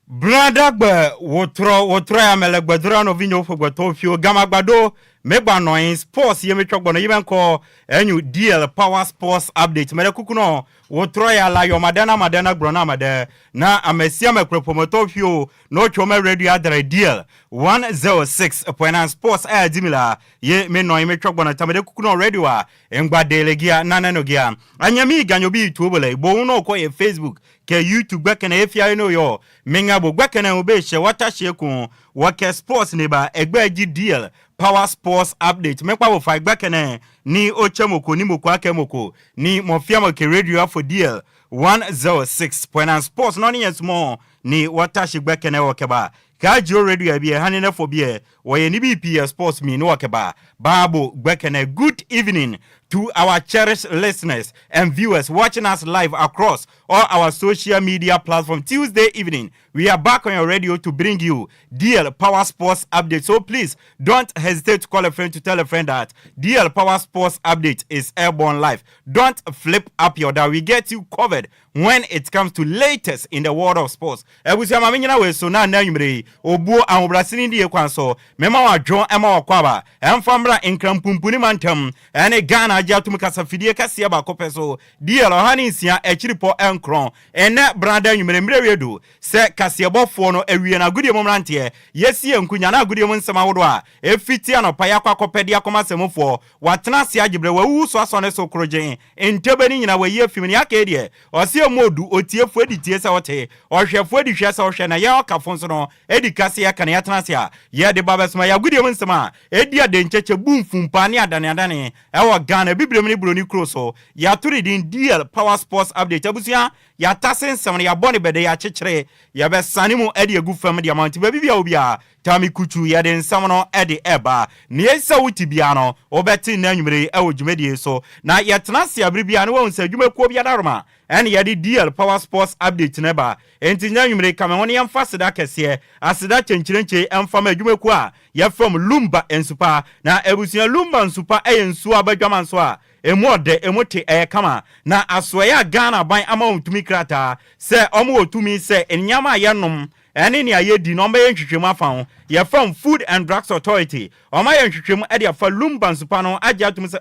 Bradagbe wotro ya melegbedura no vinyo fogboto fio gamagbado megba noin sports yemetwogbo no yibenko enyu DL Power Sports update mere kukuno wotro ya la yo madana grona made na amesia mekropomoto fio no chome radio adre DL 106.9 sports dimila ye me noin metwogbo no tamede kukuno radio a engba delegia nananogia anyami ganyobi tuobole bo no ko ye Facebook ke YouTube gbekene efia no yo mengabo gbekene obehye watashe ku wake sports neba egbeji DL Power Sports update mekwa wo fa gbekene ni ochemoko ni moko akemoko ni mofiamo ke radio for DL 106.9 sports no nye small ni watashi gbekene wokeba Kajo radio be hanina for be we ni BP sports me no wakeba Babu gbekene. Good evening to our cherished listeners and viewers watching us live across all our social media platforms. Tuesday evening, we are back on your radio to bring you DL Power Sports Update. So please don't hesitate to call a friend to tell a friend that DL Power Sports Update is airborne live. Don't flip up your dial. We get you covered when it comes to latest in the world of sports. Ebusama minyina we so na nyumre obuo ahobrasini die kwanso mema wa John Emma Wakwaba emfamra enkrampumpuni mantam ene Ghana ajatum kasafidie kase ba kopeso DL ohani nsia echiripo enkron ene brada nyumre mrewedu se kasebofo no awie na gudie momrantie yesi enkunya na gudie monsema wodo a efiti anopa yakwa kopedia komasemofo watena se agibre wawu so asone so krojen entebeni nyina we yefimni akede osi modu otiefu editie sa wote ohwefu edihwe sa ohwe na ya okafonso no edikase ya kana yatenase ya de babesma ya gudie monsema edia de ncheche bumfumpa ne adane ewo Ghana bibrem ni broni kroso ya turi din DL Power Sports Update abusia ya tasen samne ya boni bede ya chechire ya besani mu edi egu fam dia manti ba bibia obia tami kuchu ya den samno edi eba ne yesa wuti bia no obeti na nwumere ewo dwumedie so na ya tenase ya bibia no won sa dwumekuo bia daroma ene ya di DL Power Sports Update neba enti nya nwumere kame woni yamfa seda kese aseda chenchirenche emfama dwumekuo a ya from Lumba ensupa na ebusia Lumba ensupa eyensu abadwaman so a emode emote kama na asoya Ghana ban ama ontumi krata se omo otumi se enyama yanom ene ne ayedi no mba yenhwehwemu afa ya from Food and Drugs Authority oma yenhwehwemu ade afa Lumba nsupa no agya atumi se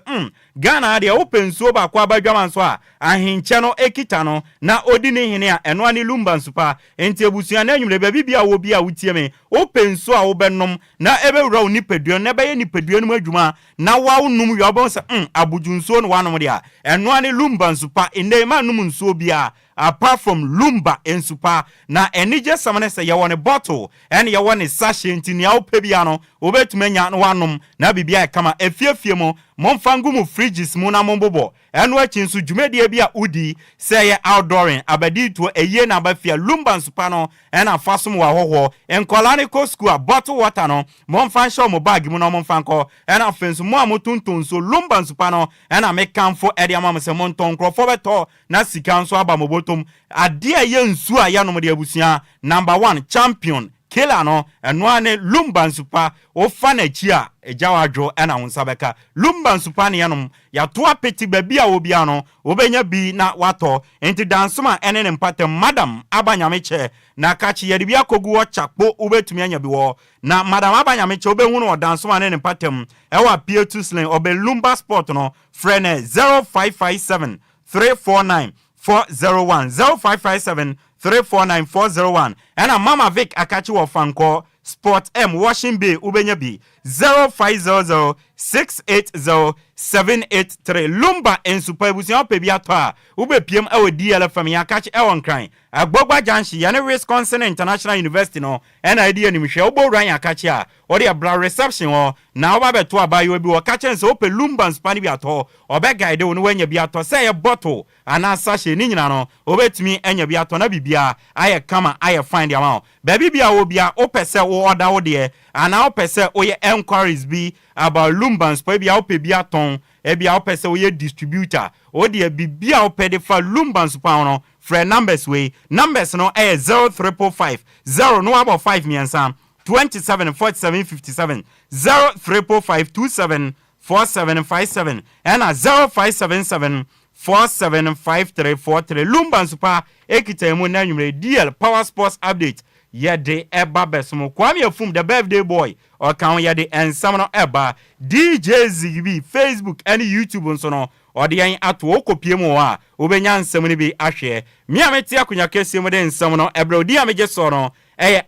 Ghana ade open so ba kwa abadwaman so a ahinche no ekita no na odi ne hene a eno ani Lumba nsupa enti ebusua na nwumre ba bibia wo bia wutie me open so a wo benom na ebewura onipadua na baye nipadua no adwuma na wa num yobon se abujunso no wanom dia eno ani Lumba nsupa inde ma num nso bia apart from Lumba ensupa na enije samane se ye won bottle ene ye won sachet ntini a opebia no obetumanya no wanom na bibia kama efiefie mo momfangu mu fridges mu na mombobo eno achinsu dwumedie bia udi se ye outdooring abadi to eye na bafia Lumba nsupa no ena fasom wa hoho enkolane ko school bottle water no momfan show mo bag mu no momfanko ena fensu mo amotonton so Lumba nsupa no ena mekanfo ede amamse monton krofo beto na sikanso aba mobotom ade ye nsu a yanom de abusia number 1 champion kila no eno ane Lumba nsupa ofa na chi a Adwoa Agyei ena hunsabeka Lumba nsupa ne yanom ya to apeti babia obia no obenya bi na wato enti dansoma ene ne mpatem madam abanyameche na kachi yede bia kogu wo chakpo obetumi anya bi wo na madam abanyameche obehu no dansoma ne mpatem ewa P2 sling obe Lumba sport no frene 0557 349 401 0557 349 and Mama Vic Akachi wa Fanko Sport M Washing Bay Ubenya B 0500 680 783 Lumba en super busia pebia toa ube PM ewe DLFM ya Akachi ewon kran agbogba janshi ya ne Wisconsin International University no na idea ni mhwe obo ran Akachi a odi abra reception wo na oba beto abayo bi wo kache nso ope Lumba spani bi ato obe guide wo no wanya bi ato say bottle ana sachet ni nyina no obetumi enya bi ato na bibia aye kama aye find ya ma baby bia wo bia opese wo order wo de ana opese oye Enquiries bi about Lumba spani bia ope bi aton ebia opese oye distributor odi bibia opede fa Lumba spani no for numbers way numbers no 0355 0 no about 5 miensa 27 47 57 0355 27 47 57 and 0577 475343 Lumba super ekitemu na nwumre DL Power Sports Update yede eba besomo kwame afum the birthday boy or kan yede ensam no eba DJ Zigby Facebook and YouTube nso no ode yan ato okopie mu a obenya nsam ni bi ahwe mi ameti akunya kese mu de nsam no ebra odi amege so no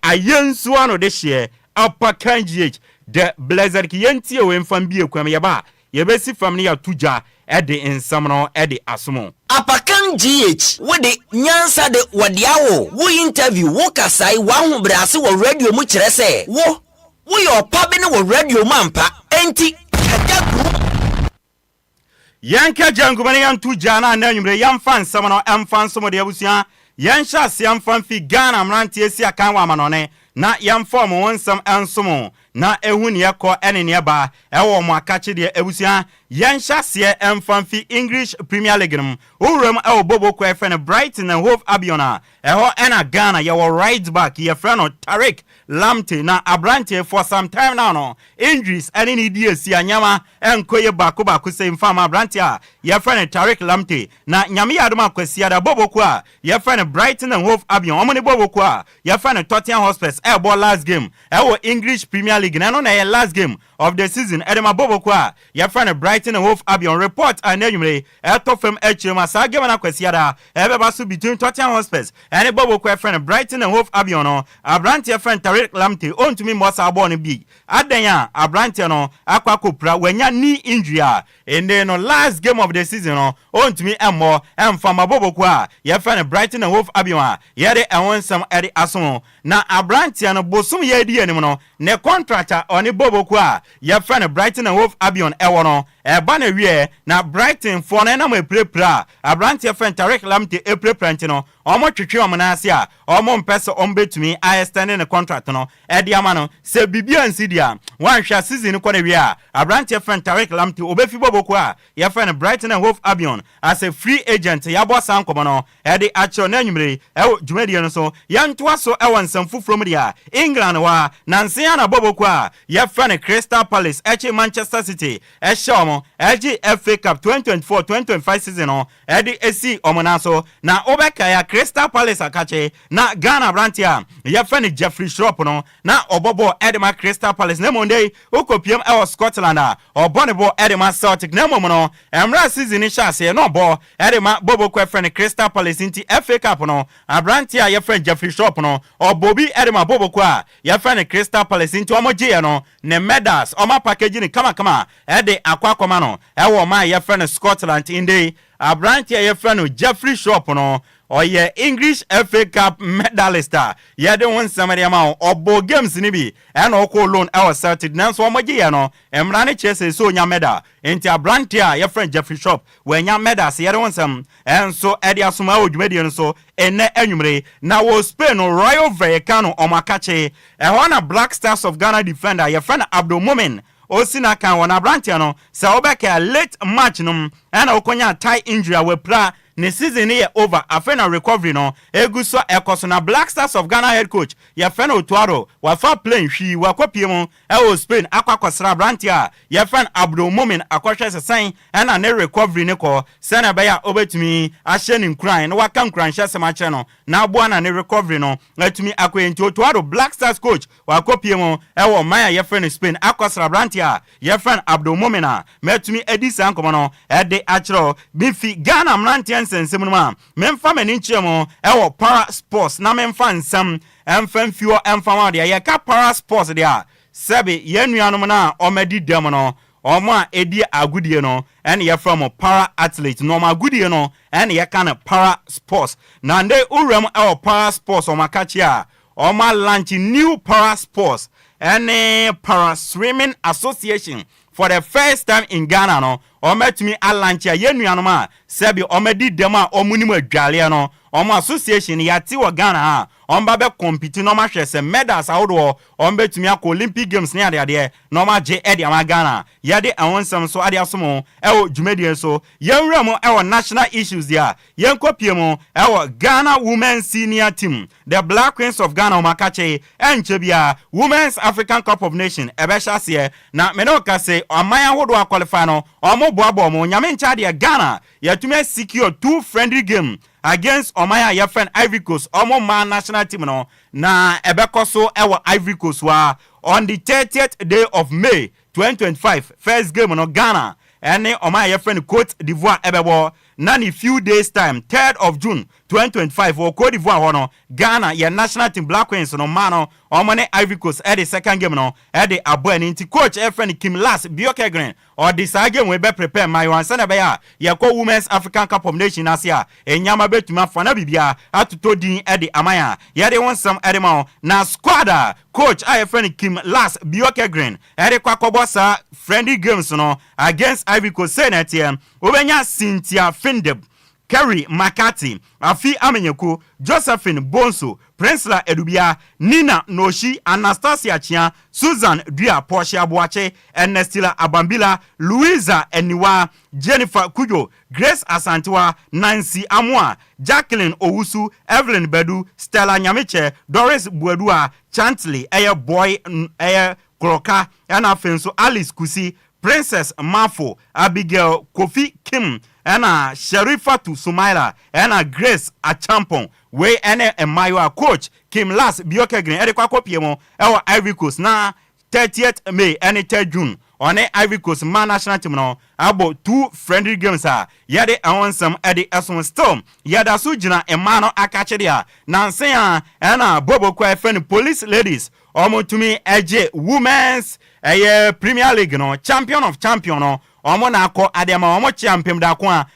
ayensu ano de hye apakanjh the blizzard ki yentie we mfam bi ekwam yeba yebesi fam ne ya tuja ede ensam no ede asomo Apakan GH wode nyansa de wadiawo wo interview wo kasai wa hobrase wo radio mu kire se wo yo pa be ne wo radio mampa enti yanka jangumani yantu jana na nyumre yamfa nsam no emfa nsom de abusia yansha siamfa fi Ghana mrantie esi akan wa manone na yamfa mo wonsam ensom na ehu ne yakọ ene ne ba ewo mo akache de abusia yansha sie emfa fi English Premier League num urum ewo bobo kwa efe ne Brighton and Hove Albion eho ena Ghana yawo right back ye friend Tariq Lamptey na abrante for some time now no injuries ene ni die si anyama enkoye bako se mfama abrante a ye friend Tariq Lamptey na nyame yadoma kwasi da bobo kwa ye friend Brighton and Hove Albion omone bobo kwa ye friend Tottenham Hotspur ball last game ewo English Premier League na no na last game of the season edema bobo kwa ye friend Brighton and Hove Albion report ananumre etofem echirema sa game na kwasi da ebe basu between Tottenham Hotspur and bobo kwa friend Brighton and Hove Albion no abrante ye friend Tariq Lamptey ontumi mbosa abo no bi adanya abrante no akwa kopra wanya knee injury ende no last game of the season no ontumi emmo emfama bobo kwa ye friend Brighton and Hove Albion ye de ewonsam ede aso na abrante no bosum ye di anim no ne contractor oni bobo kwa ye friend Brighton and Hove Albion ewo no eba na wie na Brighton for na na prepra abrante ye friend Tariq Lamptey prepra no omo twetwe omo na ase a omo mpese ombetumi I extend the contract no edi ama no se bibia nsidia wan hwa season ko na wie a abrante ye friend Tariq Lamptey obefi bobo kwa ye friend Brighton and Hove Albion as a free agent ya boss ankomo no edi acho na nwumre ewo dwumadie no so yanto aso ewo nsamfu from dia England wa nanse na bobo kwa ye friend Crystal Palace eche Manchester City eshomo eji FA Cup 2024-2025 season no edi esi omo na so na obeka ya Crystal Palace akache na Ghana Brantia ye friend Jeffrey Shrop no na obobo Edema Crystal Palace na Monday okopiem ewo Scotland obonebo Edema Celtic na momo emra season shase no bo Edema bobo kwa friend Crystal Palace inti FA Cup no Brantia ye friend Jeffrey Shrop no obobi Edema bobo kwa ye friend Crystal Palace inti omoje no ne medals oma package ni kama ede akwakoma no ewo ma ye friend Scotland inde Brantia ye friend Jeffrey Shrop no oye English FA Cup medalist ye de won samari ama obo games ni bi e na okọ loan e was Celtic nanso omoje ye no emra ne chese so nya medal enti Brantia ye friend Jeffrey Shop we nya medals ye de won sam enso e de asoma odwumadi no so ene anwumre na wo Spain no Royal Vallecano omakache e ho na Black Stars of Ghana defender ye friend Abdul Mumin osina kan wona Brantia no se obeka late match no na okonya tie injury we pra ne season ye over afena recovery no eguso ekoso na Black Stars of Ghana head coach ye fena Otuaro wa fa playing hwi wa kopiem e Spain akwakosra Brantia ye fena Abdul Mumin akwahwe sesan na ne recovery ne ko sena be ya obetumi ahye ne nkran no waka nkran hye semache no na aboa na ne recovery no atumi akwenti Otuaro Black Stars coach wa kopiem e wo man ye fena Spain akwasra Brantia ye fena Abdul Mumin metumi edisa nkomo no e de achro bifi Ghana Mrantia nsem memfa mani nchiemo ewo para sports na memfa nsem emfa fiwo emfa ma de ye ka para sports de a sebe ye nuanom na omedi dem no omo a edi agudie no ene ye from para athlete no ma agudie no ene ye ka na para sports na nde urem ewo para sports o makachi a omo launch new para sports ene para swimming association for the first time in Ghana no ometumi alanche ye nuanom a sebi omedi dem a omunim adwale no omo association yati wo Ghana ha omba be compete no ma hwese medals awodo ombetumi akọ Olympic Games ne ade no ma je ede ama Ghana yade awonsam so ade asomo ewo dwumadie so yenwrem ewo national issues dia yenkopiem ewo Ghana Women Senior Team the Black Queens of Ghana omakache enche bia Women's African Cup of Nations ebesha se na menoka se amaya hodo qualify no omo boabo mo nyame ncha de Ghana yatumi secure 2 friendly game against Omaya your friend Ivory Coast omo man national team no na ebekoso ewo Ivory Coast wa on the 30th day of May 2025 first game no Ghana ene Omaya your friend Cote d'Ivoire ebebo nani few days time 3rd of June 2025 or Cote d'Ivoire hono Ghana your national team Black Queens no mano omane Ivory Coast at the second game no at the abweni nti coach friend Kim last Bioke Green or this game we be prepare my one sana beya ya ko Women's African Cup of Nations asia enyama betuma fana bibia atuto din at the amaya ya de want some animal na squad coach friend Kim last Bioke Green at the kwakobosa friendly games no against Ivory Coast Senate obenya Cynthia Findeb Kerry McCarthy, Afi Amenyeku, Josephine Bonso, Princela Edubia, Nina Noshi, Anastasia Chia, Susan Dia Portia Boache, Ernestila Abambila, Louisa Eniwa, Jennifer Kujo, Grace Asantua, Nancy Amwa, Jacqueline Owusu, Evelyn Bedu, Stella Nyamiche, Doris Buedua, Chantley, Aya Boy, Aya Kroka, Fenso Alice Kusi, Princess Mafo, Abigail Kofi Kim, Ena Sherifatu Sumaila, Ena Grace Achampon, we ene Emayo coach Kim last Bioke Green, Edekwa Kopiemo, Ewa Ivory Coast na 30th May, any 3rd June, on Ivory Coast man national team no, about 2 friendly games yade awon some Eddie Eson Storm, yada sujina emano akachedia, Nanseya, Ena Bobo Kwa friend police ladies, Omo to me Agyei Women's Premier League no, champion of champion no, Omo na ko adema omo champion da kwa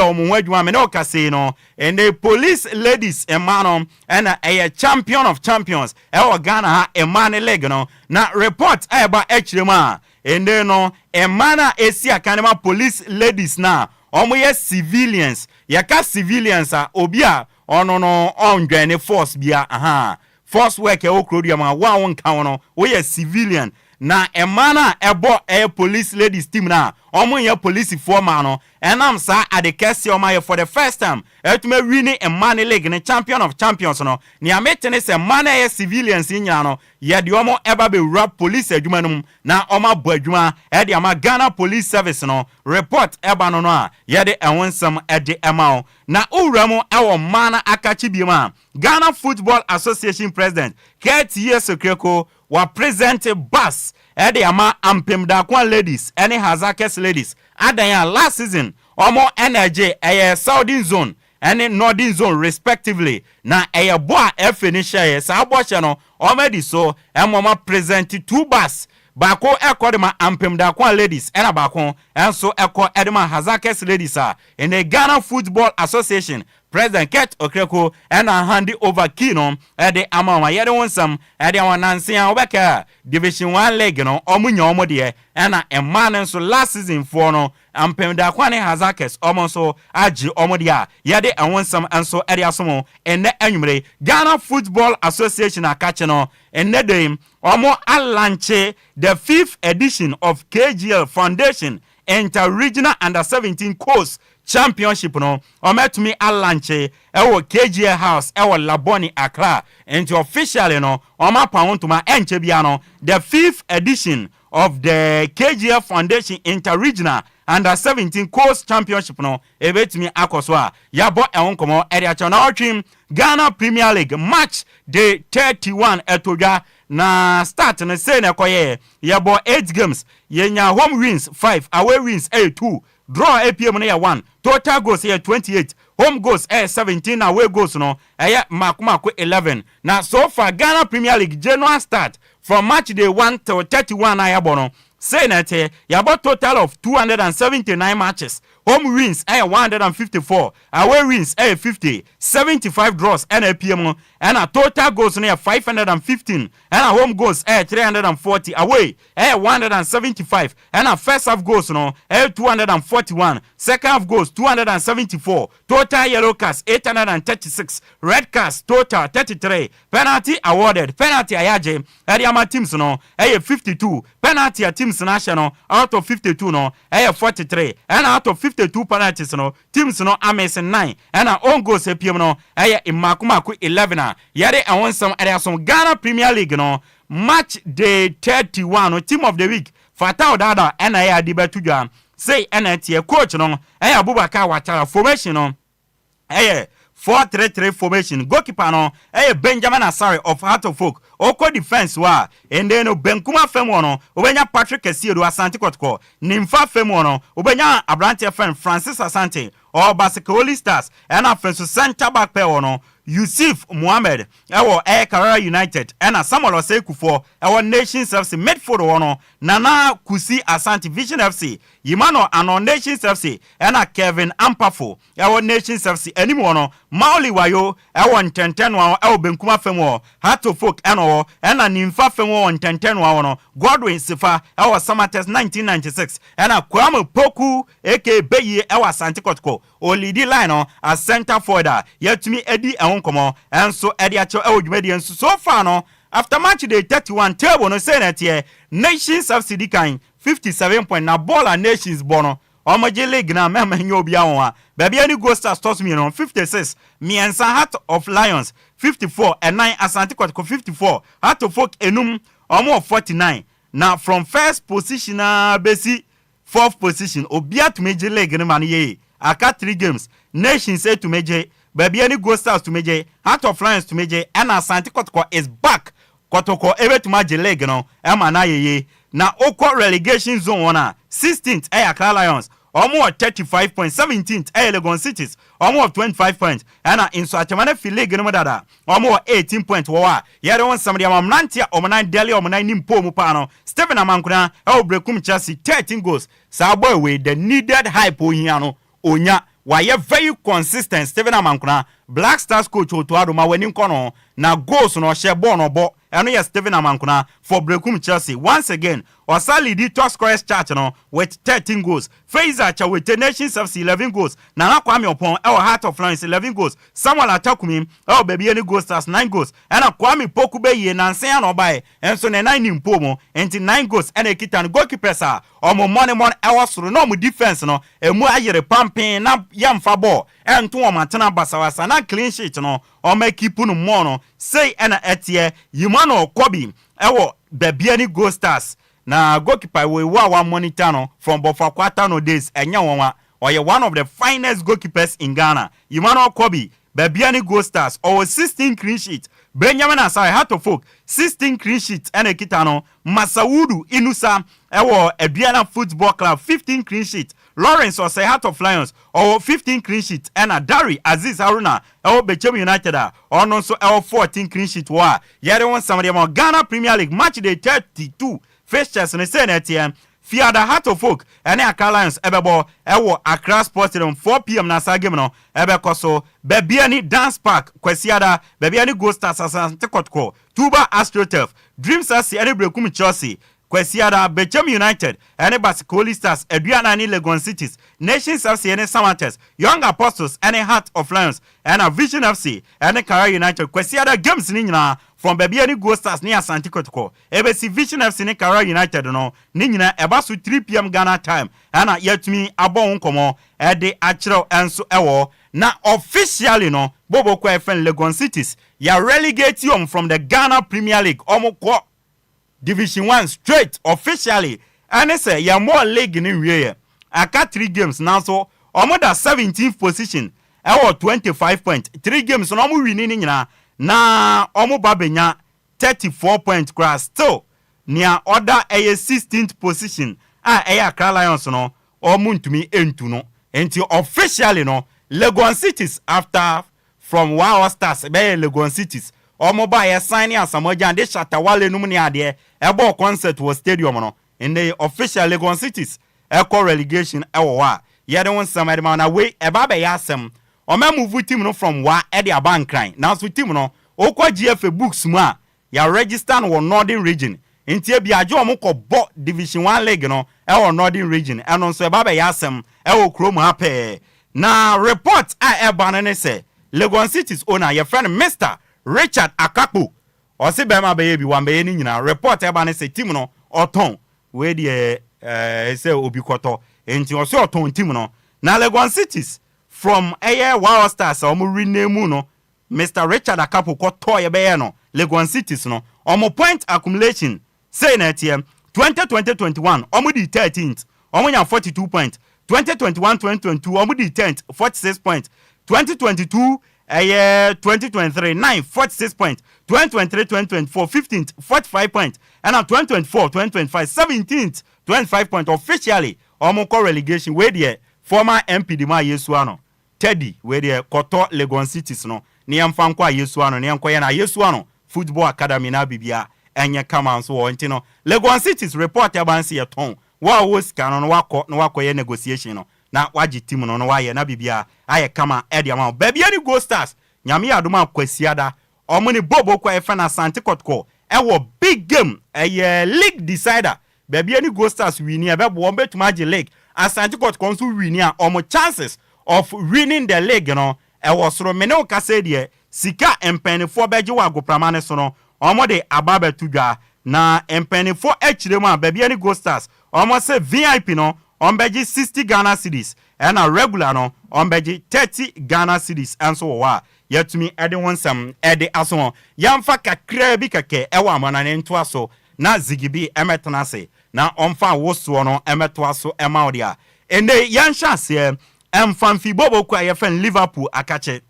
omo wadwa me no kase no and the police ladies emano and champion of champions Ghana ha emane league no na report ba echirema and no emana esia kanema police ladies na omo ye civilians yaka civilians obi a ono no ondwane force bia force work okrodia ma wa won kan no we civilian na emana ebo police ladies team na omo ye police former no enam sa adekese omo for the first time etume winning emane league ne champion of champions no ni ametene se mana ye civilians nya no ye de omo eba be rap police adwuma num na omo abo adwuma e de ama Ghana police service no report eba no a ye de enwonsam e de emao na owuramu ewo mana akachi biema Ghana Football Association president Nhyiraba Sikapa wa present bus ede ama ampemda kwa ladies any hazakes ladies adanya last season omo energy southern zone and northern zone respectively na boa finisher sa aboche no omedi so emoma present 2 bus bako ekodema ampemda kwa ladies ena bako enso edema hazakes ladies in the Ghana Football Association President Ket Okreko and handy over Kino at the Amama Yede Wonsam at the Wanansia Obeka Division 1 leg no omunyo omodie and a man so last season for no ampemda kwane hazakes omonso aji omodia yede awonsam anso eriasomo enne anwumre Ghana Football Association akacheno enne dem omo alanche the 5th edition of KGL Foundation Inter-Regional Under-17 Coast Championship no ometumi alanche ewo KGL House ewo Laboni Accra into officially no oma pawuntuma enche bia no the 5th edition of the KGL Foundation Inter-Regional Under-17 Coast Championship no ebetumi akoso a yabo enkomo eriacho na otwim Ghana Premier League match day 31 etodwa na start na say na koye yabo 8 games yenya home wins 5 away wins 2 draw APM na 1 total goals 28 home goals 17 away goals no makumako 11 na so far Ghana Premier League January start from match day 1 to 31 na yabo no say na te yabo total of 279 matches home wins 154 away wins 50 75 draws and APM and a total goals near 515 and a home goals 340 away 175 and a first half goals no 241 second half goals 274 total yellow cards 836 red cards total 33 penalty awarded penalty ayaje ama teams no 52 penalty teams national out of 52 no 43 and out of 52 penalties no teams no amazing 9 and our own goals APM no imakumaku 11 yade awonsam some Ghana Premier League no match day 31 no team of the week Fatao Dada and Adibetujwa say NT coach no Abubakar Watara formation no 4-3-3 formation goalkeeper no Benjamin Asare of Heart of Folk oko defense wa and then Benkuma Femono obenya Patrick Esiedo Asante Kotoko Nimfa Femono obenya Abrante friend Francis Asante or Basikoli Stars and a friend center back pair no Yusuf Mohammed ewo Carrera United and a Samuel Osekufo ewo Nations FC midfield ono Nana Kusi Asante Vision FC Yimano ano Nations FC and a Kevin Ampafo ewo Nations FC animono Mauli Wayo ewo Ntentenwa ewo Benkuma Femo Hato Folk eno and a Nimfa Femo Ntentenwa ono Godwin Sifa ewo Samates 1996 and a Kwame Poku aka Beye ewo Asante Kotoko Olidi line as center forwarder yet to me Eddie Komo and so Eddie Acho Ewudumedi so far no after match day 31 table no say that here Nations of Sidikan 57 point na ball and Nations bono omoje league na mema nyo bia won baby any go stars toss me on 56 Miensa Heart of Lions 54 and 9 Asante Kotoko 54 Heart of Folk enum omo 49 now from first position besi fourth position obia to major league no man ye aka 3 games Nations say to major baby any go stars to meje Heart of Lions to meje and Asante Kotoko is back Kotoko ebe to maje leg no ema na yeye na oko relegation zone ona 16th Accra Lions almost 35 points 17th Legon Cities almost 25 points and in so atemane fi league no dada almost 18 points wa ye don somebody am nantia omonan deli omonan nimpo mu pa no Stephen Amankuna e obrekum Chelsea 13 goals sa boy we the needed hype ohia no onya why very consistent Stephen Amankuna Black Stars coach Otuado ma wani nkono na goals no share ball no bo eno ya Stephen Amankuna for Brekum Chelsea once again Osali di top scorers chart no with 13 goals Fraser Cha with Nations of 11 goals na Kwame Opon our Heart of Lions 11 goals Samuel Atakumi our baby any goals stars 9 goals and Kwame Pokube ye na nsen no bai enso ne 9 nimpo mo enti 9 goals and ekita no goalkeepers a omo money our soro no mu defense no emu ayere pampin na yamfa ball ento o matena basawasa na clean sheet no o make no more no say na etie Yimano Kobi ewo baby any goal stars na goalkeeper we wa monitor no from Bofa Kwata no days enya wonwa or one of the finest goalkeepers in Ghana Yimano Kobi baby any goal stars or 16 clean sheet Benjamin Asai Heart of Folk 16 clean sheet ene kitano Masawudu Inusa ewo Aduana Football Club 15 clean sheet Lawrence or say Heart of Lions or 15 clean sheet and Dari Aziz Haruna or Bechem United or no so 14 clean sheet wa yere won somebody mo Ghana Premier League match day 32 first chance ne say na TM Fiada Heart of Folk and Accra Lions ebebo ewo Accra Sports Stadium 4 p.m. na sa game no ebekoso Bebiani Dance Park Kwesiada Bebiani Go Stars Asante Kotoko Tuba AstroTurf Dreams as any Brekum Chelsea Kwesiada Bechem United and Basikoli Stars Aduana ni Legon Cities Nations FC and Samates Young Apostles and Heart of Lions and a Vision FC and Carrera United Kwesiada games ni nyina from baby any go stars near Asante Kotoko ABC Vision FC ni Carrera United no ni nyina eba so 3 p.m. Ghana time and yet me abon komo e de achiro enso ewo na officially no Bobo kwa FN Legon Cities ya relegate you from the Ghana Premier League omoko Division 1 straight officially and say ya more league ni wie aka 3 games now so omoda 17th position ewo 25 points 3 games no mu win ni nyina na omo babenya 34 points cross still near order a 16th position Accra Lions no omo ntumi entu no enti officially no Legon Cities after from Wow Stars be Legon Cities omo ba ye sign ya samoja and Shatawale num ni ade ebo concert was stadium no in the official Legon Cities echo relegation ewo wa ye de won samade ma na we eba be yasem o ma move team no from wa e de abankran now so team no okwa GFA books mu a ya register no Northern region ntie bia ajo mo ko bo Division 1 league no ewo Northern region eno so eba be yasem ewo krom hape na report a eba no ne say Legon Cities owner your friend Mr. Richard Akapo o se be ma be bi wan be ni nyina report eba ne say team no oton we de say obi koto enti o se oton team no na Legon Cities from Wow Stars o mu rename no Mr. Richard Akapo koto ye be no Legon Cities no o point accumulation say na TM 2020-21 o mu di 13th o mu nya 42 points 2021-2022 o mu di 10th 46 points 2022 ɛyɛ 2023 9 46 points 2023 2024 15th 45 points ɛna 2024 2025 17th 25 points officially ɔmo relegation where the former MP di ma Yesu ano Teddy where the Koto Legon Cities no ni yɛmfa nkɔ Yesu ano ni yɛnkɔ na Yesu ano football academy na bibia enye kama nso wɔ nti no Legon Cities report abansi yɛ ton wa wo sika no wakɔ yɛ negotiation no na waji team no wayɛ na bibia ayɛ kama ɛde ama baby any Go Stars nyame adoma kwasiada ɔmo ni bobo kwa ɛfɛ na Asante Kotoko ɛwɔ big game ɛyɛ league decider baby any Go Stars win here bɛbɔ ɔmo betuma agye league Asante Kotoko nso win here ɔmo chances of winning the league no ɛwɔ soro mene o kase deɛ sika empanifo bɛgye wɔ agoprama ne so no ɔmo de aba bɛtudwa na empanifo akyire mu a baby any Go Stars ɔmo se VIP no ɔmo bɛgye 60 Ghana cedis ɛna regular no ɔmo bɛgye 30 Ghana cedis ɛnso wɔ a yɛtumi ɛde wɔn nsɛm ɛde aso yɛmfa kakra bi kɛkɛ ɛwɔ amana ne ntoa so na zigibi ɛmɛtena se na ɔmfa wosoɔ no ɛmɛtoa so ɛma wo deɛ ende yɛnhyɛ aseɛ ɛmfamfi bobo kwa yɛfɛn Liverpool akakyɛ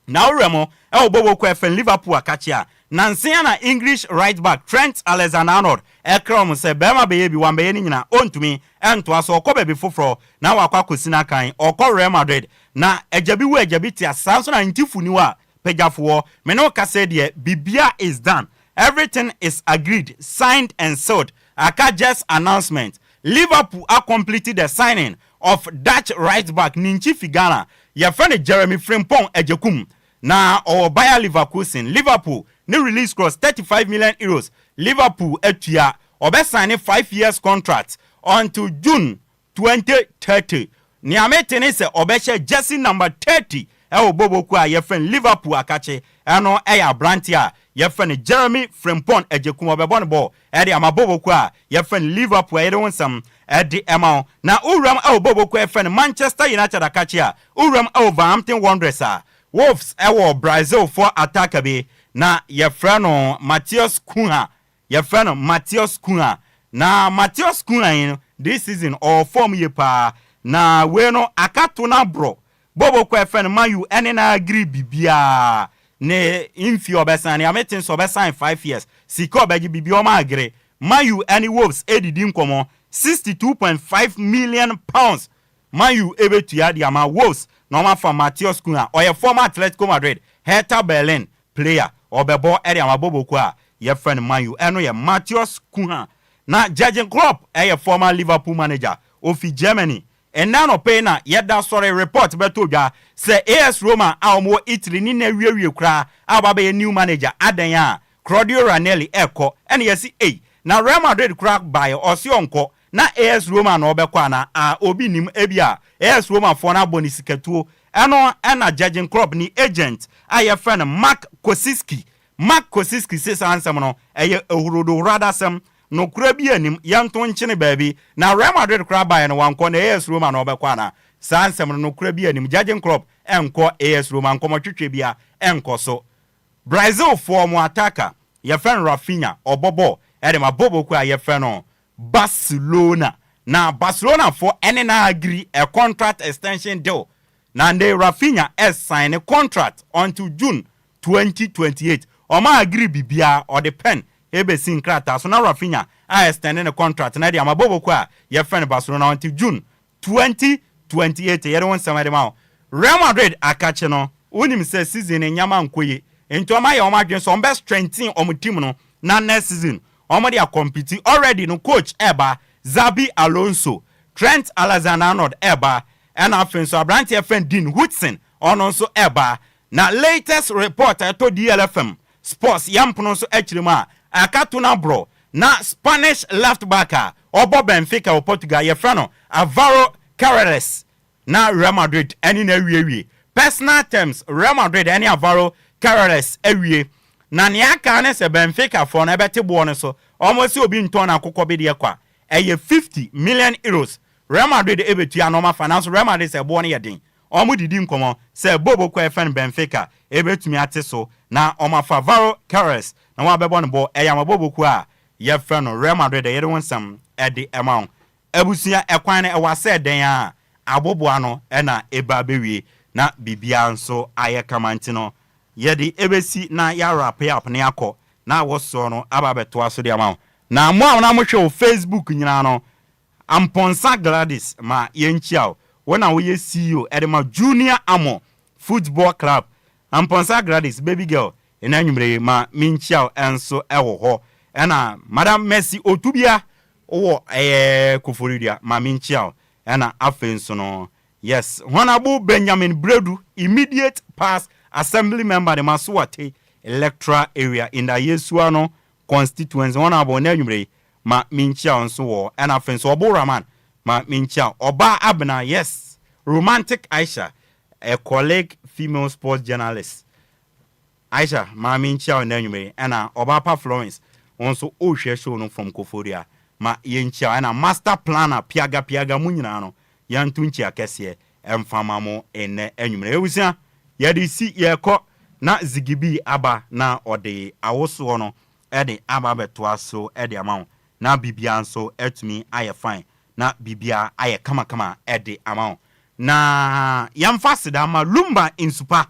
na ɔrɛmo ɛwɔ bobo kwa yɛfɛn Liverpool akakyɛ a nansia na English right back Trent Alexander-Arnold ɛkram sɛ bɛma bɛyɛ bi wan bɛyɛ ni nyina ontumi ɛntoa so ɔkɔ baabi foforɔ na wakɔ akɔsina kan ɔkɔ Real Madrid na ɛgyabi wo ɛgyabi tia saa so na ntifu ni wa pɛgyafoɔ me no ka sɛ deɛ bibia is done everything is agreed signed and sealed aka just announcement Liverpool are completed the signing of Dutch right back Ninchi Figana yɛfɛ Jeremy Frimpong ɛgyekum na ɔwɔ Bayer Leverkusen Liverpool ne release cross 35 million euros Liverpool atua sign 5 years contract until June 2030 niamete ne se obɛhyɛ jersey number 30 ɛwɔ bobo ku a yɛfɛn Liverpool akache ɛno ɛyɛ abranti a yɛfɛn Jeremy Frimpong ɛgyekum ɔbɛbɔ ne ball ɛde ama bobo ku a yɛfɛn Liverpool ɛyɛ wonsam ɛde ɛma na uram ɛwɔ bobo ku yɛfɛn Manchester United akache a uram ɛwɔ Wolverhampton Wanderers a Wolves ɛwɔ Brazil for attacker bi na yɛfrɛ no Matheus Cunha na Matheus Cunha this season or form ye pa na we no akato na bro bobo kwa fn mayu ene na agree bibia ne infi obesan ya metin so obesan 5 years sika obeji bibia o ma agree mayu any Wolves edidi nkomo 62.5 million pounds mayu ebetua dia ma Wolves no ma for Matheus Cunha or former Atletico Madrid Hertha Berlin player obebo area ma bobo kwa ye friend mayu eno ye Matheus Cunha na Jurgen Klopp former Liverpool manager ofi Germany and now no pay na yeda sorry report beto dwa say AS Roma awmo Italy ni na wiewie kra ababa ye new manager adan ya Claudio Ranieri eko ene yesi na Real Madrid crack by osionko na AS Roma no obekwa na obi nim ebia AS Roma for na boni siketuo eno na Jurgen Klopp ni agent aye friend Mark Kosiski says ansem no eye ehurodo radasem no kura bi anim yanto nkyene baabi na Real Madrid kura by no wankɔ na AS Roma no obekwa na sansem no kura bi anim Jurgen Klopp enko AS Roma nkomotwetwe bia enko so Brazil for mo attacker ye friend Rafinha obobo ede ma bobo ku a ye friend no Barcelona na Barcelona for any na agree a contract extension deal na nde Rafinha sign a contract until June 2028 Oma agree bibia or the pen ebe sin krata so na Rafinha extending the contract na dia mabobo kwa ye friend Barcelona until June 2028 ye don samade ma Real Madrid akache no unim say season nyama nkoye ento oma ye oma dwen so on best strengthen om team no na next season oma dia compete already no coach eba Xabi Alonso Trent Alexander-Arnold eba and afenso Abranti friend Dean Hudson ono so eba na latest report to DLFM Sports yampono so echirima akato na bro na Spanish left backer obo Benfica o Portugal ye frano Alvaro Carreras na Real Madrid eni na wiewie personal terms Real Madrid eni Alvaro Carreras ewie na ne aka ne se Benfica for na bete bo ne so almost obi nton na akokɔ be de kwa eye 50 million euros Real Madrid ebetua normal finance Real Madrid se bo ne yeden omo didi nkomo se bobo kwa FN Benfica ebetumi ate so na oma Alvaro Carreras na wa bebo ne bo eyama bobo kwa ye friend no Real Madrid ye de wonsam edi amount abusia ekwan na e wase den a aboboa no na eba bewie na bibia nso aye kamanti no yedi ebesi na ya wrap up ne akọ na woso no aba beto aso de ama na mo na mo hwe Facebook nyina no Amponsa Gladys ma yenchiao wona wo ye CEO edema Junior Amo Football Club Amponsa Gladys baby girl enanwumre ma minchiao enso ewo ho ena Madam Mercy Otubia owo Koforidia ma minchiao ena afenso no yes Honorable Benjamin Bredu immediate past assembly member de Masuate electoral area in the Yesuano constituency Honorable enanwumre ma minchiao nso wo ena afenso Oboraman ma minchiao Oba Abna yes Romantic Aisha a colleague female sports journalist Aisha ma minchiao enanwumre ena Obapa Florence also o share show no from Koforia ma yenchiao ena master planner piaga munyina no yantunchi akese emfama mo ene enwumre ewusia ye de si ye kọ na zigibi aba na ode awoso no e de aba beto aso e de amawo na bibia nso etumi aye fine na bibia aye kama e de amawo na yamfasida ma Lumba insupa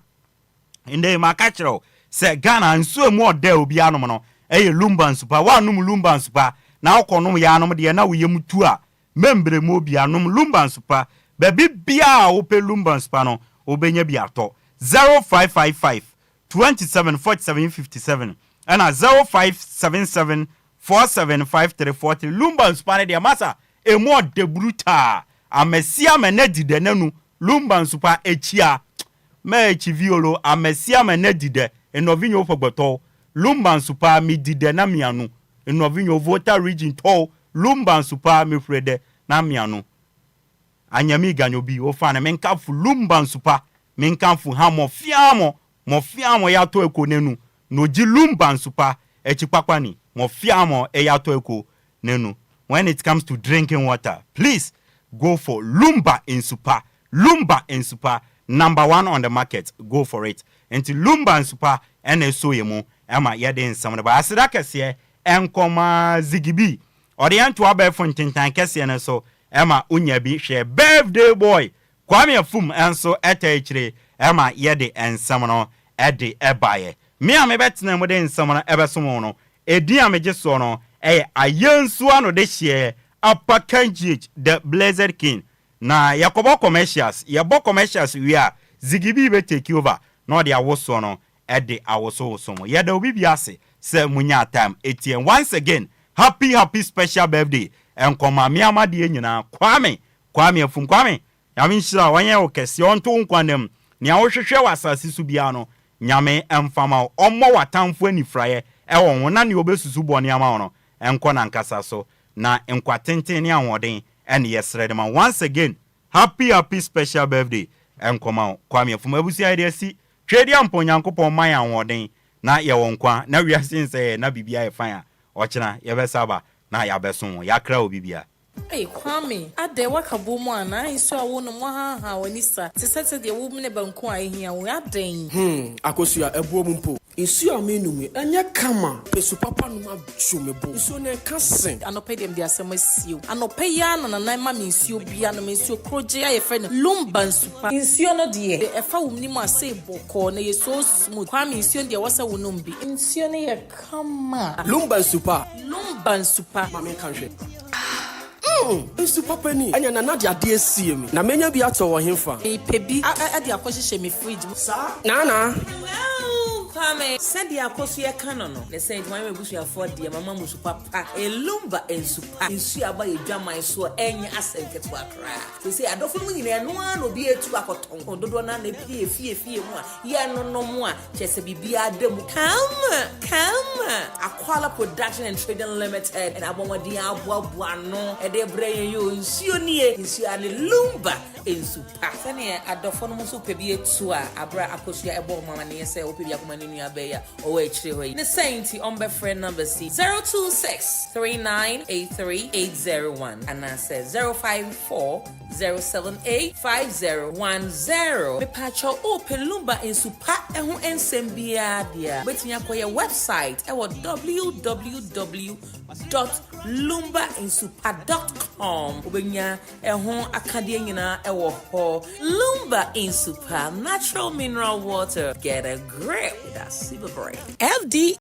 inde makachiro se Ghana nso emu ode obi anom no eye Lumba insupa wa num Lumba insupa na okonom ya anom de na woyem tu a membre mo bi anom Lumba insupa bebi bia ope Lumba insupa no obenya bi ato 0555 274757 and 0577 475340 Lumba insupa de masa emu de bruta amesia menedi de nanu Lumba insupa echia me echiviolo amesia menedi de enovinyo fogboto Lumba insupa mi dide na mianu enovinyo voter region to Lumba insupa mi frede na mianu anyami ganyo bi ofane menkafu Lumba insupa menkafu ha mofiamo ya to eko nenu noji Lumba insupa echipakpani mofiamo ya to eko nenu. When it comes to drinking water, please go for Lumba insupa. Lumba insupa, number 1 on the market. Go for it. Enti Lumba insupa NSO yemu ema yede insamana ba asida kese enkoma zigibi ode anto aba fontintan kese ne so ema unya bi hwe birthday boy Kwame Afum enso etechire ema yede ensamano ede ebaye me amebetena mo de ensamano ebesomo no edi amegeso no ayensu ano de hye apakanji the Blessed King na yakobo commercials we are zigibi be take over no de awoso no ede awoso somo yeda obi biase se munya time etien once again happy special birthday enkoma me amade nyina Kwame Afum Kwame yaminshira wanye okese onto nkwanem ne awohwehwe wasase su bia no nyame emfama ommo watamfo anifraye ewo wona ne obesusu bone ama no enko na nkasa so na enkwatenten ne ahoden ene yesrede ma once again happy special birthday enkoma Kwame Afum abusi ide si twedi amponyankopon man ahoden na ye wonkwa na wiase nse na bibia ye fan a ochina ye besaba na ya beson yakra obibia. Hey Kwame, ade wakabo mu ana iso awo no mo ha wanisa. Tisese de wo mne banku ahia wo aden. Akosua ebuo mu mpo. Isu amenumi anya kama pesu papa no ma chomebo. Isu ne kasen. Anope dem de asem asio. Anope ya na nan ma mensuo bia no mensuo kroje ya ye fe no Lumba insupa. Insuo no de efa wo mni mu ase boko na ye so smooth. Kwame insuo de wasa wo no mbi. Insuo ne ye kama. Lumba insupa. Mama kanhwe. Isu papa ni anya na nadia de asie mi na menya bi ato wo hemfa pebi ade akohye me fridge sa na Kwame said the akoso ye kano no le say my mebusu afọ de mama musu papa Lumba insupa insu aba edwaman so enya asenketo akra say adofo mu nyina eno an obi etu akoton dodo na na fie mu a ye no mu a chese bibia ademu come Akwala Production and Trading Limited and abomodi aboa no ede breye yo nsuo nie nsuo ane Lumba insupa sane adofo no musu pebi etu a abra akoso ebo mama ne say opebi akoma ni abeya o echire hoyi ne sainti on be friend number C 026398380 and I said 05407851010 me pacho open Lumba insupa ehu ensembia dia betinya koye website e wo www.lumbainsupa.com lumba.com. Ubenya ehon akadie nyina ewo ho. Lumba in super natural mineral water. Get a grip with that super brain. FD